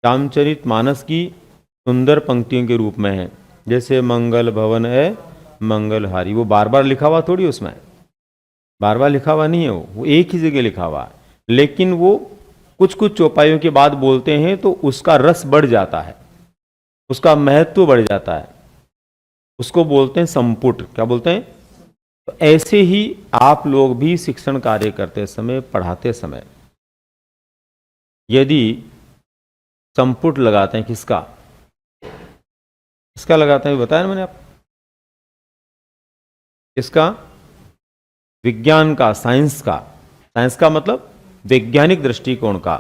S1: रामचरितमानस की सुंदर पंक्तियों के रूप में है। जैसे मंगल भवन है मंगलहारी, वो बार बार लिखा हुआ थोड़ी, उसमें बार बार लिखा हुआ नहीं है, वो एक ही जगह लिखा हुआ है, लेकिन वो कुछ कुछ चौपाइयों के बाद बोलते हैं तो उसका रस बढ़ जाता है, उसका महत्व बढ़ जाता है। उसको बोलते हैं संपुट। क्या बोलते हैं? तो ऐसे ही आप लोग भी शिक्षण कार्य करते समय, पढ़ाते समय यदि संपुट लगाते हैं, किसका लगाते हैं बताया ना मैंने आप, किसका? विज्ञान का, साइंस का मतलब वैज्ञानिक दृष्टिकोण का,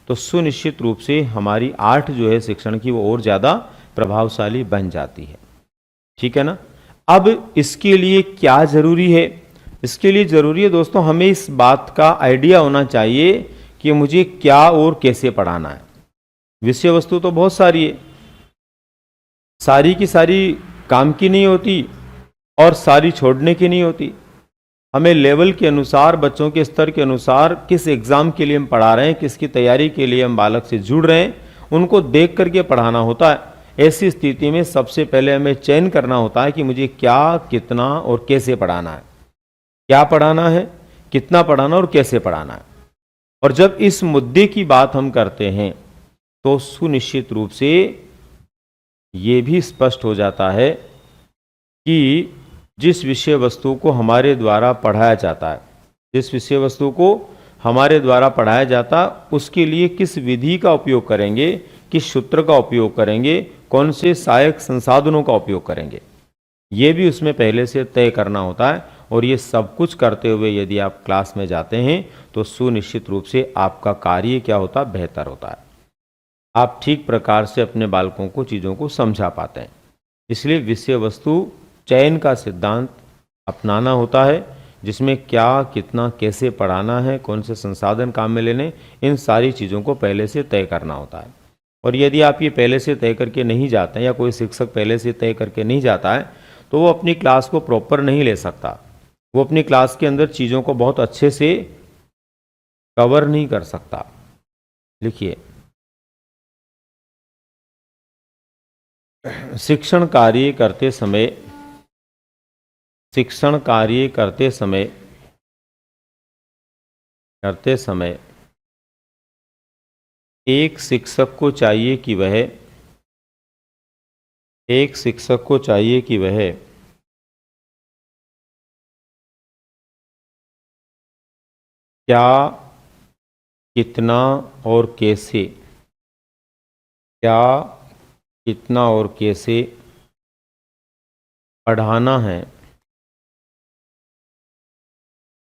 S1: तो सुनिश्चित रूप से हमारी आर्ट जो है शिक्षण की वो और ज़्यादा प्रभावशाली बन जाती है। ठीक है ना? अब इसके लिए क्या जरूरी है? इसके लिए जरूरी है दोस्तों, हमें इस बात का आइडिया होना चाहिए कि मुझे क्या और कैसे पढ़ाना है। विषय वस्तु तो बहुत सारी है, सारी की सारी काम की नहीं होती और सारी छोड़ने की नहीं होती। हमें लेवल के अनुसार, बच्चों के स्तर के अनुसार, किस एग्जाम के लिए हम पढ़ा रहे हैं, किसकी तैयारी के लिए हम बालक से जुड़ रहे हैं, उनको देख करके पढ़ाना होता है। ऐसी स्थिति में सबसे पहले हमें चयन करना होता है कि मुझे क्या, कितना और कैसे पढ़ाना है। क्या पढ़ाना है, कितना पढ़ाना और कैसे पढ़ाना है। और जब इस मुद्दे की बात हम करते हैं तो सुनिश्चित रूप से ये भी स्पष्ट हो जाता है कि जिस विषय वस्तु को हमारे द्वारा पढ़ाया जाता है, जिस विषय वस्तु को हमारे द्वारा पढ़ाया जाता, उसके लिए किस विधि का उपयोग करेंगे, किस सूत्र का उपयोग करेंगे, कौन से सहायक संसाधनों का उपयोग करेंगे, ये भी उसमें पहले से तय करना होता है। और ये सब कुछ करते हुए यदि आप क्लास में जाते हैं तो सुनिश्चित रूप से आपका कार्य क्या होता है? बेहतर होता है। आप ठीक प्रकार से अपने बालकों को चीज़ों को समझा पाते हैं। इसलिए विषय वस्तु चयन का सिद्धांत अपनाना होता है, जिसमें क्या, कितना, कैसे पढ़ाना है, कौन से संसाधन काम में लेने, इन सारी चीज़ों को पहले से तय करना होता है। और यदि आप ये पहले से तय करके नहीं जाते हैं या कोई शिक्षक पहले से तय करके नहीं जाता है तो वो अपनी क्लास को प्रॉपर नहीं ले सकता, वो अपनी क्लास के अंदर चीज़ों को बहुत अच्छे से कवर नहीं कर सकता। लिखिए, शिक्षण कार्य करते समय एक शिक्षक को चाहिए कि वह क्या, कितना और कैसे, पढ़ाना है,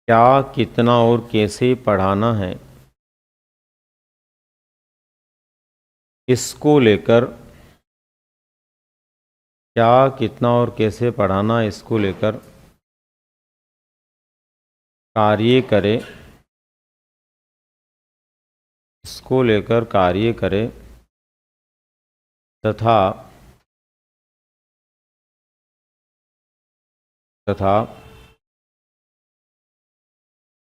S1: क्या, कितना और कैसे पढ़ाना है, इसको लेकर, क्या, कितना और कैसे पढ़ाना, इसको लेकर कार्य करे तथा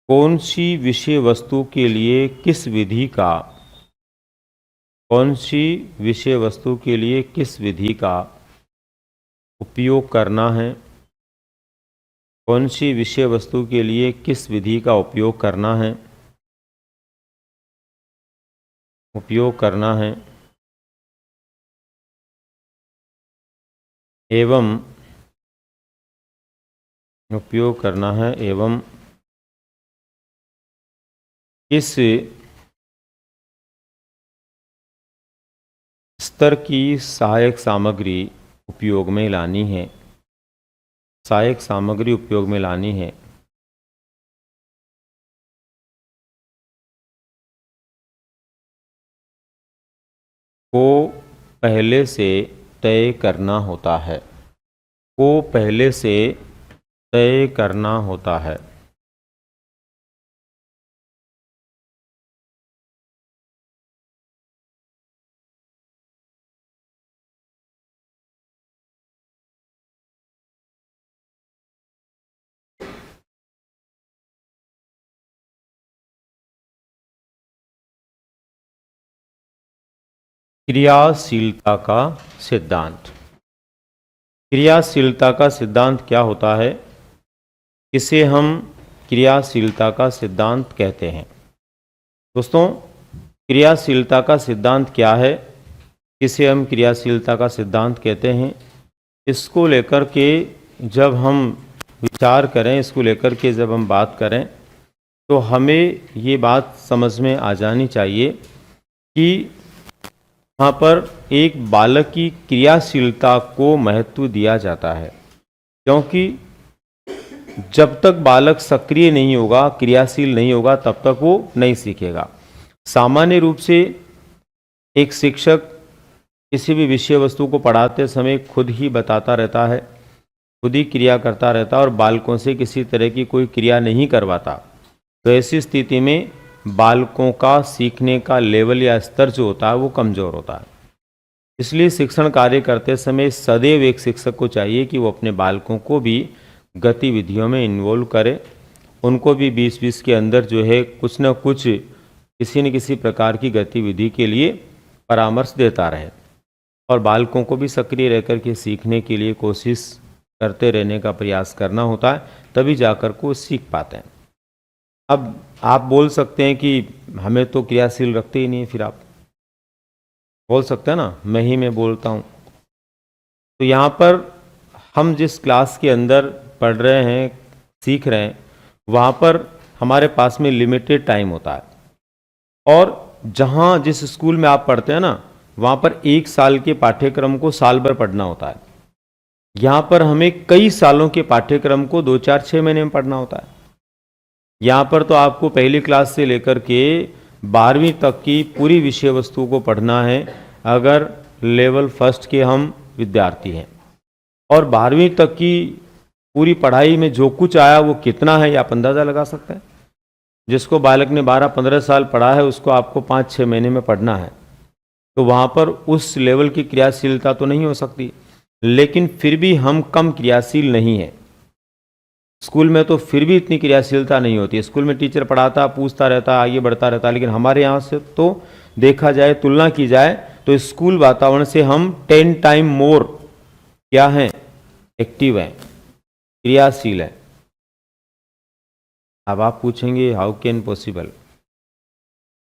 S1: कौन सी विषय वस्तु के लिए किस विधि का उपयोग करना है, कौन सी विषय वस्तु के लिए किस विधि का उपयोग करना है, एवं किस स्तर की सहायक सामग्री उपयोग में लानी है, को पहले से तय करना होता है। क्रियाशीलता का सिद्धांत क्या होता है? इसे हम क्रियाशीलता का सिद्धांत कहते हैं। दोस्तों, क्रियाशीलता का सिद्धांत क्या है, इसे हम क्रियाशीलता का सिद्धांत कहते हैं। इसको लेकर के जब हम विचार करें, इसको लेकर के जब हम बात करें, तो हमें ये बात समझ में आ जानी चाहिए कि यहाँ पर एक बालक की क्रियाशीलता को महत्व दिया जाता है, क्योंकि जब तक बालक सक्रिय नहीं होगा, क्रियाशील नहीं होगा, तब तक वो नहीं सीखेगा। सामान्य रूप से एक शिक्षक किसी भी विषय वस्तु को पढ़ाते समय खुद ही बताता रहता है, खुद ही क्रिया करता रहता है और बालकों से किसी तरह की कोई क्रिया नहीं करवाता। तो ऐसी स्थिति में बालकों का सीखने का लेवल या स्तर जो होता है वो कमज़ोर होता है। इसलिए शिक्षण कार्य करते समय सदैव एक शिक्षक को चाहिए कि वो अपने बालकों को भी गतिविधियों में इन्वॉल्व करे, उनको भी 20-20 के अंदर जो है कुछ न कुछ किसी न किसी प्रकार की गतिविधि के लिए परामर्श देता रहे और बालकों को भी सक्रिय रहकर के सीखने के लिए कोशिश करते रहने का प्रयास करना होता है, तभी जाकर को सीख पाते हैं। अब आप बोल सकते हैं कि हमें तो क्रियाशील रखते ही नहीं, फिर आप बोल सकते हैं ना, मैं बोलता हूँ। तो यहाँ पर हम जिस क्लास के अंदर पढ़ रहे हैं, सीख रहे हैं, वहाँ पर हमारे पास में लिमिटेड टाइम होता है और जहाँ जिस स्कूल में आप पढ़ते हैं ना, वहाँ पर 1 साल के पाठ्यक्रम को साल भर पढ़ना होता है। यहाँ पर हमें कई सालों के पाठ्यक्रम को 2-4-6 महीने में पढ़ना होता है। यहाँ पर तो आपको पहली क्लास से लेकर के 12वीं तक की पूरी विषय वस्तु को पढ़ना है, अगर लेवल फर्स्ट के हम विद्यार्थी हैं। और 12वीं तक की पूरी पढ़ाई में जो कुछ आया वो कितना है, ये आप अंदाज़ा लगा सकते हैं। जिसको बालक ने 12-15 साल पढ़ा है, उसको आपको 5-6 महीने में पढ़ना है, तो वहाँ पर उस लेवल की क्रियाशीलता तो नहीं हो सकती। लेकिन फिर भी हम कम क्रियाशील नहीं हैं। स्कूल में तो फिर भी इतनी क्रियाशीलता नहीं होती। स्कूल में टीचर पढ़ाता, पूछता रहता, आगे बढ़ता रहता, लेकिन हमारे यहाँ से तो देखा जाए, तुलना की जाए तो स्कूल वातावरण से हम 10 टाइम मोर क्या हैं, एक्टिव हैं, क्रियाशील हैं। अब आप पूछेंगे हाउ कैन पॉसिबल,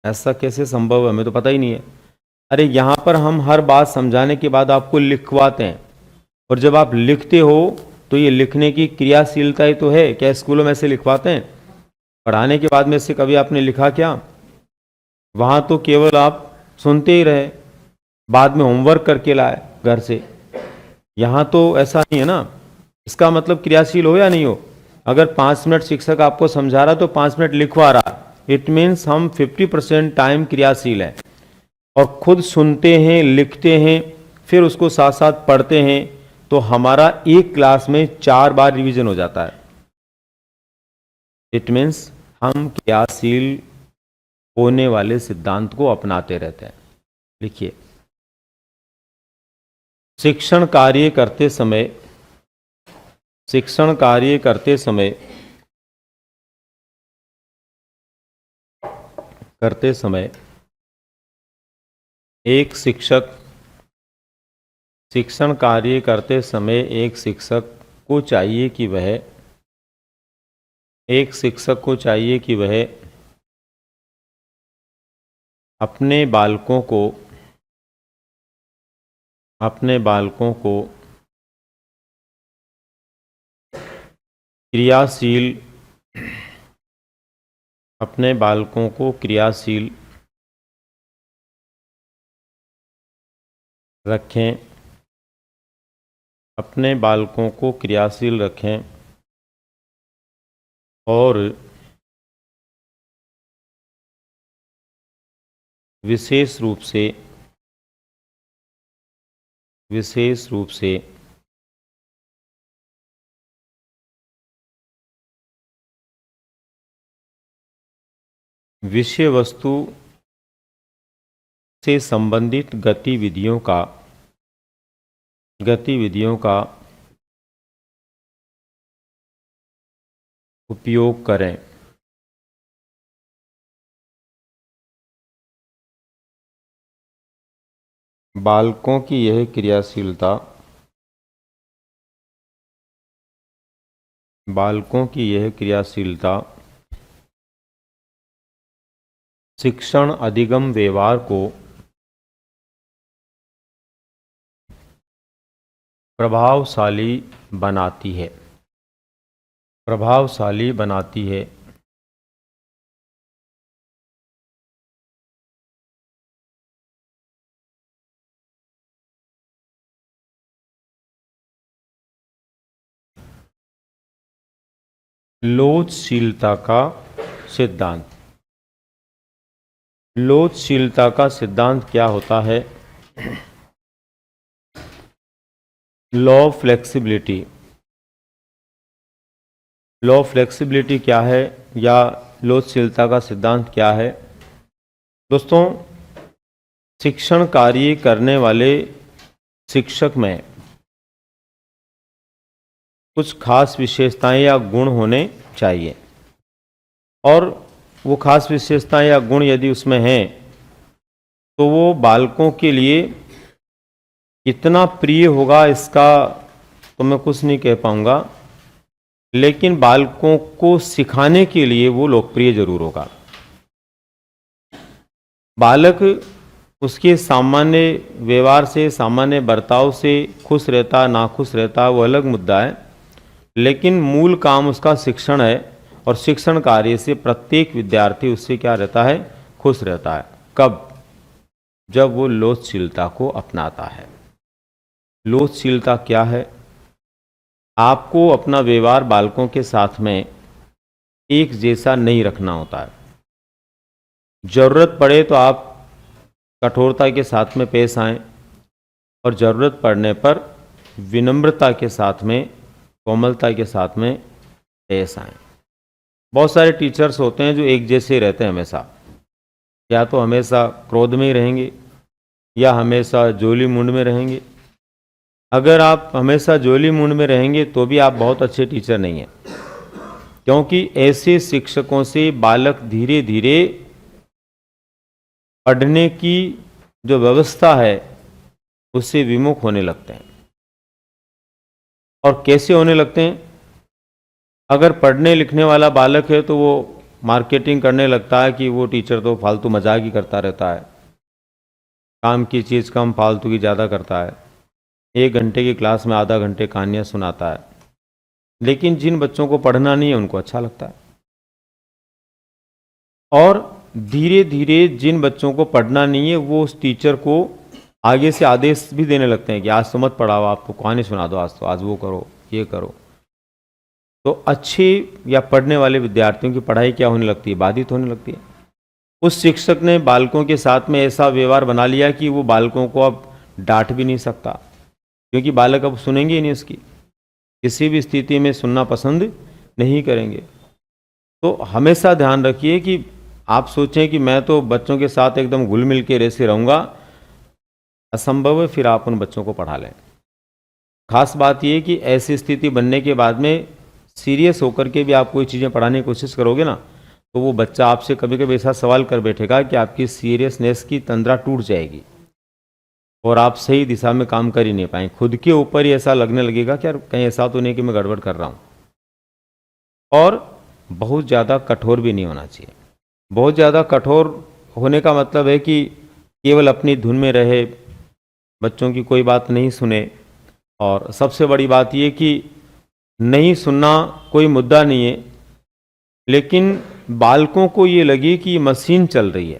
S1: ऐसा कैसे संभव है, हमें तो पता ही नहीं है। अरे यहाँ पर हम हर बात समझाने के बाद आपको लिखवाते हैं, और जब आप लिखते हो तो ये लिखने की क्रियाशीलता ही तो है। क्या स्कूलों में ऐसे लिखवाते हैं? पढ़ाने के बाद में से कभी आपने लिखा क्या? वहाँ तो केवल आप सुनते ही रहे, बाद में होमवर्क करके लाए घर से। यहाँ तो ऐसा नहीं है ना। इसका मतलब क्रियाशील हो या नहीं हो। अगर 5 मिनट शिक्षक आपको समझा रहा तो 5 मिनट लिखवा रहा, इट मीन्स हम 50% टाइम क्रियाशील है और खुद सुनते हैं, लिखते हैं, फिर उसको साथ साथ पढ़ते हैं, तो हमारा एक क्लास में 4 बार रिवीजन हो जाता है। इट मीन्स हम क्रियाशील होने वाले सिद्धांत को अपनाते रहते हैं। लिखिए, शिक्षण कार्य करते समय एक शिक्षक शिक्षण कार्य करते समय एक शिक्षक को चाहिए कि वह अपने बालकों को क्रियाशील रखें और विशेष रूप से विषय वस्तु से संबंधित गतिविधियों का उपयोग करें। बालकों की यह क्रियाशीलता शिक्षण अधिगम व्यवहार को प्रभावशाली बनाती है, प्रभावशाली बनाती है। लोचशीलता का सिद्धांत। लोचशीलता का सिद्धांत क्या होता है? Law of flexibility. Law of flexibility क्या है या लोचशीलता का सिद्धांत क्या है? दोस्तों, शिक्षण कार्य करने वाले शिक्षक में कुछ खास विशेषताएं या गुण होने चाहिए, और वो खास विशेषताएं या गुण यदि उसमें हैं तो वो बालकों के लिए कितना प्रिय होगा इसका तो मैं कुछ नहीं कह पाऊंगा, लेकिन बालकों को सिखाने के लिए वो लोकप्रिय जरूर होगा। बालक उसके सामान्य व्यवहार से, सामान्य बर्ताव से खुश रहता नाखुश रहता वो अलग मुद्दा है, लेकिन मूल काम उसका शिक्षण है, और शिक्षण कार्य से प्रत्येक विद्यार्थी उससे क्या रहता है? खुश रहता है। कब? जब वो लोचशीलता को अपनाता है। लोचशीलता क्या है? आपको अपना व्यवहार बालकों के साथ में एक जैसा नहीं रखना होता है। जरूरत पड़े तो आप कठोरता के साथ में पेश आएं, और जरूरत पड़ने पर विनम्रता के साथ में, कोमलता के साथ में पेश आएं। बहुत सारे टीचर्स होते हैं जो एक जैसे रहते हैं हमेशा, या तो हमेशा क्रोध में ही रहेंगे या हमेशा जोली मुंड में रहेंगे। अगर आप हमेशा जोली मुंड में रहेंगे तो भी आप बहुत अच्छे टीचर नहीं हैं, क्योंकि ऐसे शिक्षकों से बालक धीरे धीरे पढ़ने की जो व्यवस्था है उससे विमुख होने लगते हैं। और कैसे होने लगते हैं? अगर पढ़ने लिखने वाला बालक है तो वो मार्केटिंग करने लगता है कि वो टीचर तो फालतू मजाक ही करता रहता है, काम की चीज़ कम फालतू की ज़्यादा करता है, 1 घंटे की क्लास में आधा घंटे कहानियाँ सुनाता है। लेकिन जिन बच्चों को पढ़ना नहीं है उनको अच्छा लगता है। और धीरे धीरे जिन बच्चों को पढ़ना नहीं है वो उस टीचर को आगे से आदेश भी देने लगते हैं कि आज तो मत पढ़ाओ, आपको कहानी सुना दो, आज वो करो, ये करो। तो अच्छे या पढ़ने वाले विद्यार्थियों की पढ़ाई क्या होने लगती है? बाधित होने लगती है। उस शिक्षक ने बालकों के साथ में ऐसा व्यवहार बना लिया कि वो बालकों को अब डांट भी नहीं सकता, क्योंकि बालक अब सुनेंगे ही नहीं, उसकी किसी भी स्थिति में सुनना पसंद नहीं करेंगे। तो हमेशा ध्यान रखिए कि आप सोचें कि मैं तो बच्चों के साथ एकदम घुल मिल के ऐसे रहूँगा, असंभव है। फिर आप उन बच्चों को पढ़ा लें। खास बात यह कि ऐसी स्थिति बनने के बाद में सीरियस होकर के भी आप कोई चीज़ें पढ़ाने की कोशिश करोगे ना, तो वो बच्चा आपसे कभी कभी ऐसा सवाल कर बैठेगा कि आपकी सीरियसनेस की तंद्रा टूट जाएगी और आप सही दिशा में काम कर ही नहीं पाएंगे। खुद के ऊपर ही ऐसा लगने लगेगा कि यार कहीं ऐसा तो नहीं कि मैं गड़बड़ कर रहा हूँ। और बहुत ज़्यादा कठोर भी नहीं होना चाहिए। बहुत ज़्यादा कठोर होने का मतलब है कि केवल अपनी धुन में रहे, बच्चों की कोई बात नहीं सुने। और सबसे बड़ी बात यह कि नहीं सुनना कोई मुद्दा नहीं है, लेकिन बालकों को ये लगे कि मशीन चल रही है।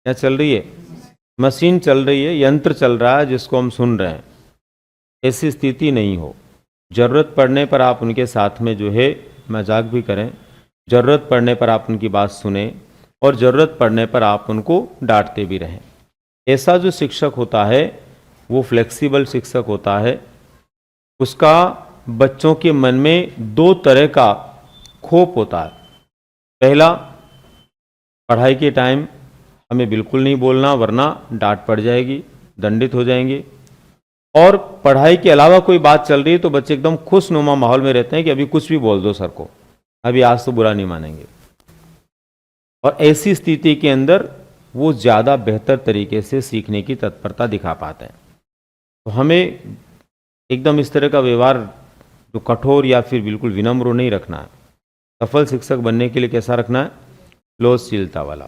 S1: क्या चल रही है? मशीन चल रही है, यंत्र चल रहा है जिसको हम सुन रहे हैं। ऐसी स्थिति नहीं हो। ज़रूरत पड़ने पर आप उनके साथ में जो है मजाक भी करें, ज़रूरत पड़ने पर आप उनकी बात सुने, और ज़रूरत पड़ने पर आप उनको डांटते भी रहें। ऐसा जो शिक्षक होता है वो फ्लेक्सिबल शिक्षक होता है। उसका बच्चों के मन में 2 तरह का खोप होता है। पहला, पढ़ाई के टाइम हमें बिल्कुल नहीं बोलना वरना डांट पड़ जाएगी, दंडित हो जाएंगे। और पढ़ाई के अलावा कोई बात चल रही है तो बच्चे एकदम खुशनुमा माहौल में रहते हैं कि अभी कुछ भी बोल दो सर को, अभी आज तो बुरा नहीं मानेंगे। और ऐसी स्थिति के अंदर वो ज़्यादा बेहतर तरीके से सीखने की तत्परता दिखा पाते हैं। तो हमें एकदम इस तरह का व्यवहार जो कठोर या फिर बिल्कुल विनम्र नहीं रखना है। सफल शिक्षक बनने के लिए कैसा रखना है? लोचशीलता वाला।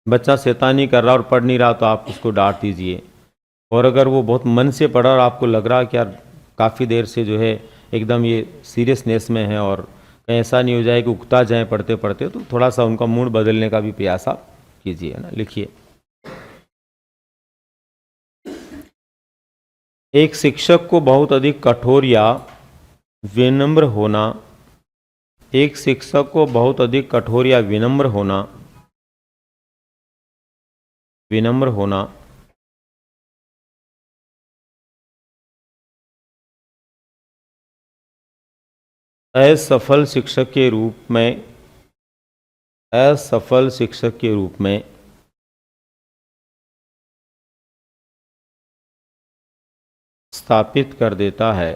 S1: बच्चा शैतानी कर रहा और पढ़ नहीं रहा तो आप उसको डांट दीजिए, और अगर वो बहुत मन से पढ़ा और आपको लग रहा कि यार काफ़ी देर से जो है एकदम ये सीरियसनेस में है और कहीं ऐसा नहीं हो जाए कि उकता जाए पढ़ते पढ़ते, तो थोड़ा सा उनका मूड बदलने का भी प्रयास आप कीजिए ना। लिखिए, एक शिक्षक को बहुत अधिक कठोर या विनम्र होना, एक शिक्षक को बहुत अधिक कठोर या विनम्र होना असफल शिक्षक के रूप में स्थापित कर देता है,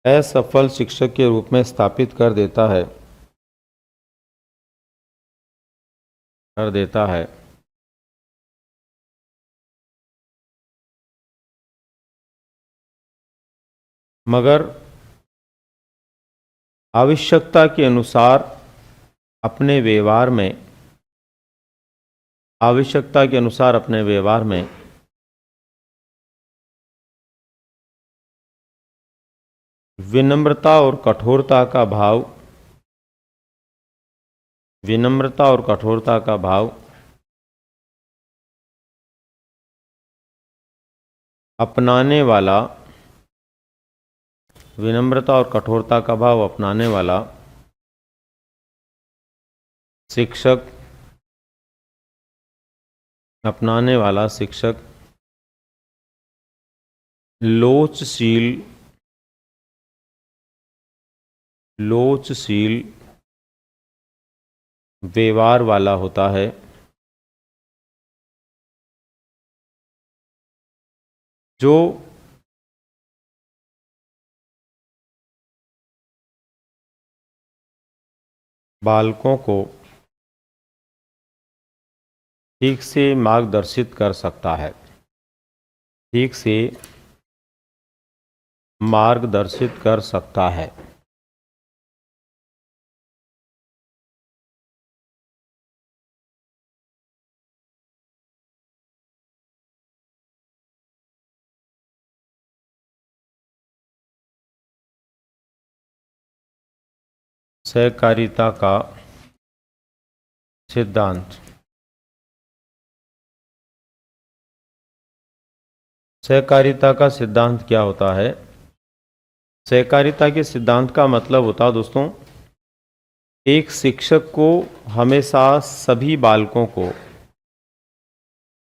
S1: असफल शिक्षक के रूप में स्थापित कर देता है। मगर आवश्यकता के अनुसार अपने व्यवहार में विनम्रता और कठोरता का भाव अपनाने वाला शिक्षक लोचशील व्यवहार वाला होता है, जो बालकों को ठीक से मार्गदर्शित कर सकता है। सहकारिता का सिद्धांत। सहकारिता का सिद्धांत क्या होता है? सहकारिता के सिद्धांत का मतलब होता है दोस्तों, एक शिक्षक को हमेशा सभी बालकों को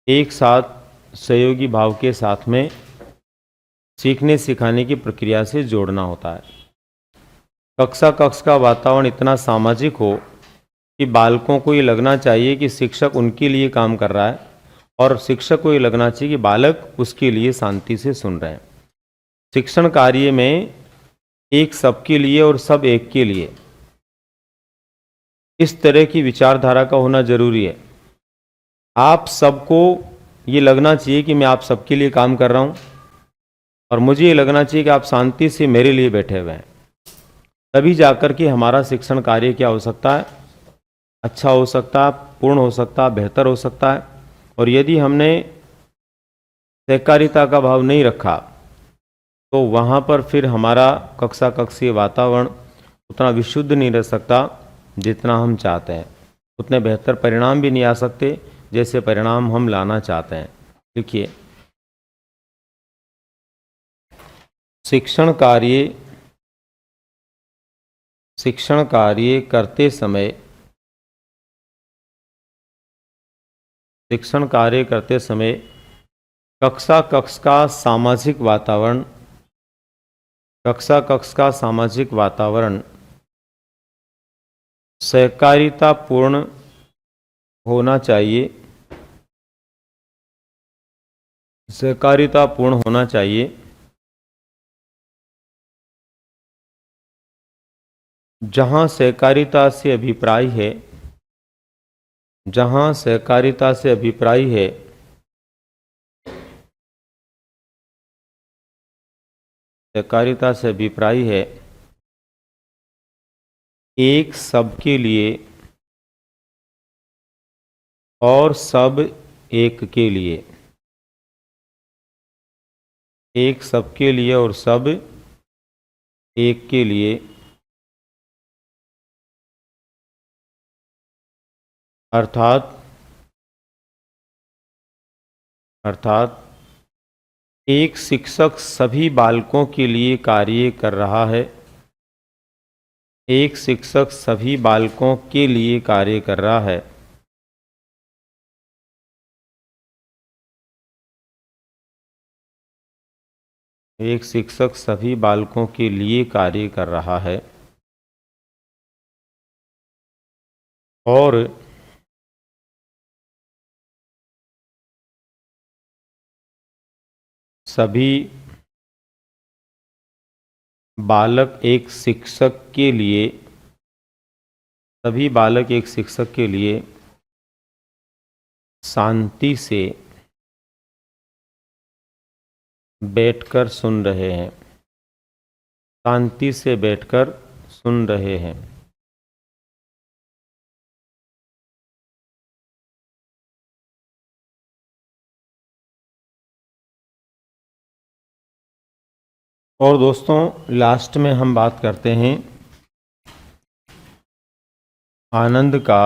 S1: एक साथ सहयोगी भाव के साथ में सीखने सिखाने की प्रक्रिया से जोड़ना होता है। कक्षा का वातावरण इतना सामाजिक हो कि बालकों को ये लगना चाहिए कि शिक्षक उनके लिए काम कर रहा है और शिक्षक को ये लगना चाहिए कि बालक उसके लिए शांति से सुन रहे हैं। शिक्षण कार्य में एक सबके लिए और सब एक के लिए, इस तरह की विचारधारा का होना जरूरी है। आप सबको ये लगना चाहिए कि मैं आप सबके लिए काम कर रहा हूँ और मुझे ये लगना चाहिए कि आप शांति से मेरे लिए बैठे हुए हैं। तभी जाकर के हमारा शिक्षण कार्य क्या हो सकता है, अच्छा हो सकता है, पूर्ण हो सकता है, बेहतर हो सकता है। और यदि हमने सहकारिता का भाव नहीं रखा तो वहाँ पर फिर हमारा कक्षीय वातावरण उतना विशुद्ध नहीं रह सकता जितना हम चाहते हैं, उतने बेहतर परिणाम भी नहीं आ सकते जैसे परिणाम हम लाना चाहते हैं। देखिए, शिक्षण कार्य करते समय कक्षा का सामाजिक वातावरण सहकारितापूर्ण होना चाहिए। जहाँ सहकारिता से अभिप्राय है एक सबके लिए और सब एक के लिए। एक सबके लिए और सब एक के लिए, अर्थात एक शिक्षक सभी बालकों के लिए कार्य कर रहा है। एक शिक्षक सभी बालकों के लिए कार्य कर रहा है। एक शिक्षक सभी बालकों के लिए कार्य कर रहा है और सभी बालक एक शिक्षक के लिए, सभी बालक एक शिक्षक के लिए शांति से बैठकर सुन रहे हैं। शांति से बैठकर सुन रहे हैं। और दोस्तों, लास्ट में हम बात करते हैं आनंद का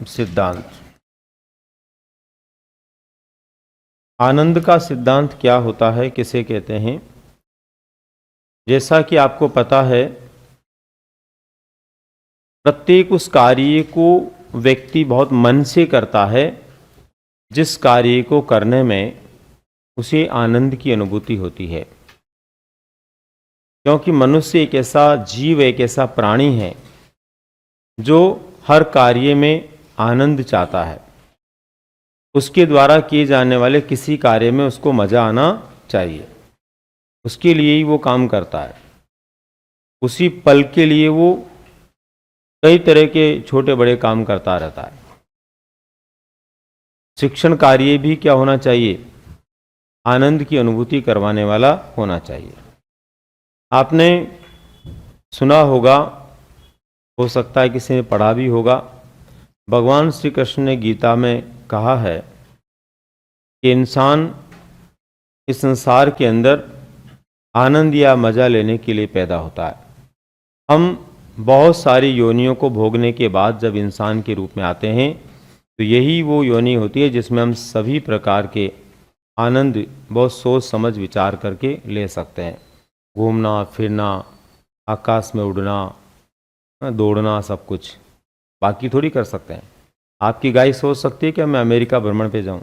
S1: सिद्धांत। आनंद का सिद्धांत क्या होता है, किसे कहते हैं? जैसा कि आपको पता है, प्रत्येक उस कार्य को व्यक्ति बहुत मन से करता है जिस कार्य को करने में उसे आनंद की अनुभूति होती है। क्योंकि मनुष्य एक ऐसा जीव, एक ऐसा प्राणी है जो हर कार्य में आनंद चाहता है। उसके द्वारा किए जाने वाले किसी कार्य में उसको मज़ा आना चाहिए, उसके लिए ही वो काम करता है। उसी पल के लिए वो कई तरह के छोटे बड़े काम करता रहता है। शिक्षण कार्य भी क्या होना चाहिए? आनंद की अनुभूति करवाने वाला होना चाहिए। आपने सुना होगा, हो सकता है किसी ने पढ़ा भी होगा, भगवान श्री कृष्ण ने गीता में कहा है कि इंसान इस संसार के अंदर आनंद या मज़ा लेने के लिए पैदा होता है। हम बहुत सारी योनियों को भोगने के बाद जब इंसान के रूप में आते हैं तो यही वो योनि होती है जिसमें हम सभी प्रकार के आनंद बहुत सोच समझ विचार करके ले सकते हैं। घूमना फिरना, आकाश में उड़ना, दौड़ना, सब कुछ। बाकी थोड़ी कर सकते हैं। आपकी गाय सोच सकती है कि मैं अमेरिका भ्रमण पे जाऊं?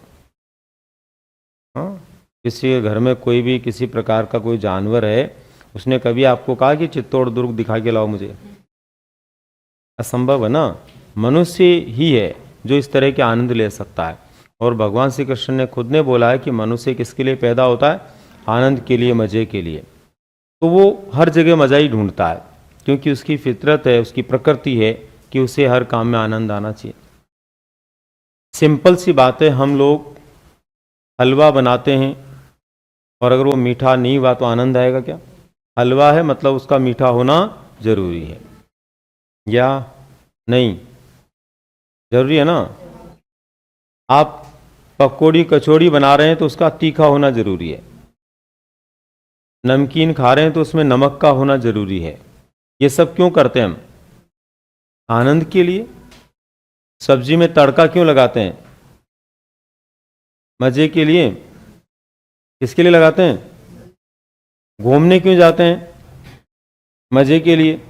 S1: हाँ, किसी के घर में कोई भी किसी प्रकार का कोई जानवर है, उसने कभी आपको कहा कि चित्तौड़ दुर्ग दिखा के लाओ मुझे? असंभव है ना। मनुष्य ही है जो इस तरह के आनंद ले सकता है। और भगवान श्री कृष्ण ने खुद ने बोला है कि मनुष्य किसके लिए पैदा होता है? आनंद के लिए, मज़े के लिए। तो वो हर जगह मज़ा ही ढूंढता है, क्योंकि उसकी फितरत है, उसकी प्रकृति है कि उसे हर काम में आनंद आना चाहिए। सिंपल सी बात है, हम लोग हलवा बनाते हैं और अगर वो मीठा नहीं हुआ तो आनंद आएगा क्या? हलवा है मतलब उसका मीठा होना जरूरी है या नहीं? जरूरी है ना। आप पकौड़ी कचौड़ी बना रहे हैं तो उसका तीखा होना जरूरी है। नमकीन खा रहे हैं तो उसमें नमक का होना जरूरी है। ये सब क्यों करते हैं हम? आनंद के लिए। सब्जी में तड़का क्यों लगाते हैं? मजे के लिए। किसके लिए लगाते हैं? घूमने क्यों जाते हैं? मजे के लिए।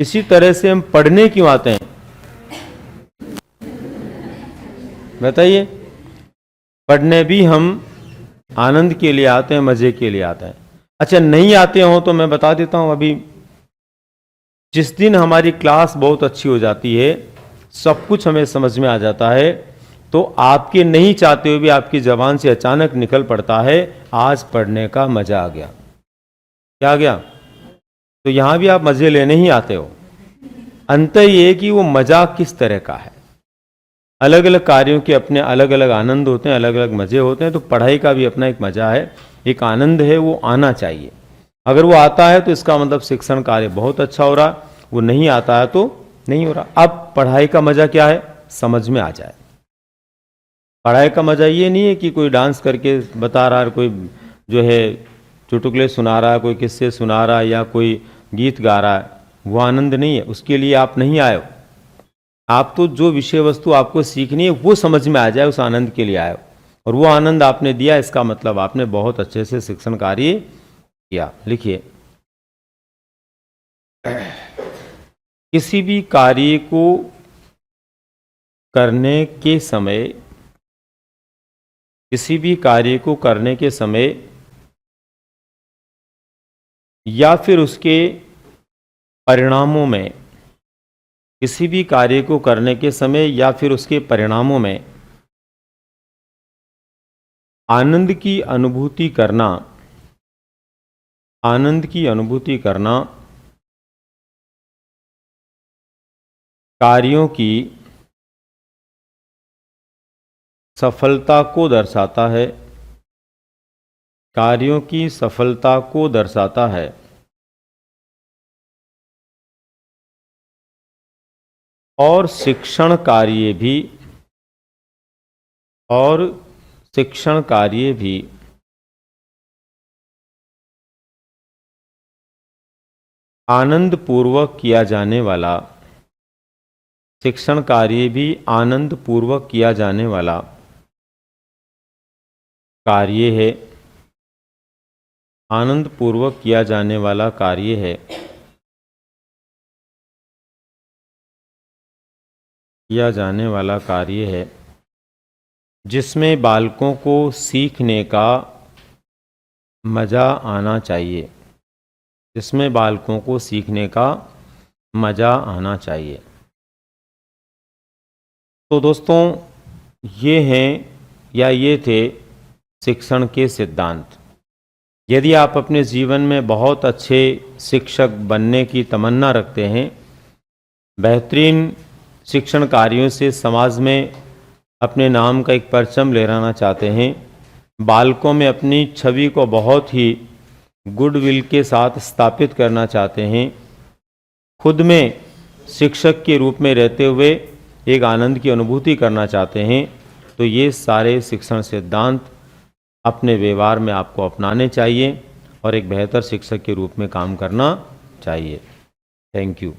S1: इसी तरह से हम पढ़ने क्यों आते हैं? बताइए। पढ़ने भी हम आनंद के लिए आते हैं, मजे के लिए आते हैं। अच्छा, नहीं आते हो तो मैं बता देता हूं। अभी जिस दिन हमारी क्लास बहुत अच्छी हो जाती है, सब कुछ हमें समझ में आ जाता है, तो आपके नहीं चाहते हुए भी आपकी जबान से अचानक निकल पड़ता है, आज पढ़ने का मजा आ गया। क्या आ गया? तो यहां भी आप मजे लेने ही आते हो। अंतर ये है कि वो मजा किस तरह का है। अलग अलग कार्यों के अपने अलग अलग आनंद होते हैं, अलग अलग मजे होते हैं। तो पढ़ाई का भी अपना एक मजा है, एक आनंद है, वो आना चाहिए। अगर वो आता है तो इसका मतलब शिक्षण कार्य बहुत अच्छा हो रहा, वो नहीं आता है तो नहीं हो रहा। अब पढ़ाई का मजा क्या है, समझ में आ जाए। पढ़ाई का मजा ये नहीं है कि कोई डांस करके बता रहा है, कोई जो है चुटकुले सुना रहा है, कोई किस्से सुना रहा है या कोई गीत गा रहा है, वो आनंद नहीं है। उसके लिए आप नहीं आए हो। आप तो जो विषय वस्तु आपको सीखनी है वो समझ में आ जाए, उस आनंद के लिए आए हो। और वो आनंद आपने दिया, इसका मतलब आपने बहुत अच्छे से शिक्षण कार्य किया। लिखिए, किसी भी कार्य को करने के समय, किसी भी कार्य को करने के समय या फिर उसके परिणामों में, किसी भी कार्य को करने के समय या फिर उसके परिणामों में आनंद की अनुभूति करना, आनंद की अनुभूति करना कार्यों की सफलता को दर्शाता है, कार्यों की सफलता को दर्शाता है। और शिक्षण कार्य भी, और शिक्षण कार्य भी आनंद पूर्वक किया जाने वाला, शिक्षण कार्य भी आनंद पूर्वक किया जाने वाला कार्य है, आनंद पूर्वक किया जाने वाला कार्य है, किया जाने वाला कार्य है, जिसमें बालकों को सीखने का मज़ा आना चाहिए, जिसमें बालकों को सीखने का मज़ा आना चाहिए। तो दोस्तों, ये हैं या ये थे शिक्षण के सिद्धांत। यदि आप अपने जीवन में बहुत अच्छे शिक्षक बनने की तमन्ना रखते हैं, बेहतरीन शिक्षण कार्यों से समाज में अपने नाम का एक परचम लहराना चाहते हैं, बालकों में अपनी छवि को बहुत ही गुडविल के साथ स्थापित करना चाहते हैं, खुद में शिक्षक के रूप में रहते हुए एक आनंद की अनुभूति करना चाहते हैं, तो ये सारे शिक्षण सिद्धांत अपने व्यवहार में आपको अपनाने चाहिए और एक बेहतर शिक्षक के रूप में काम करना चाहिए। Thank you.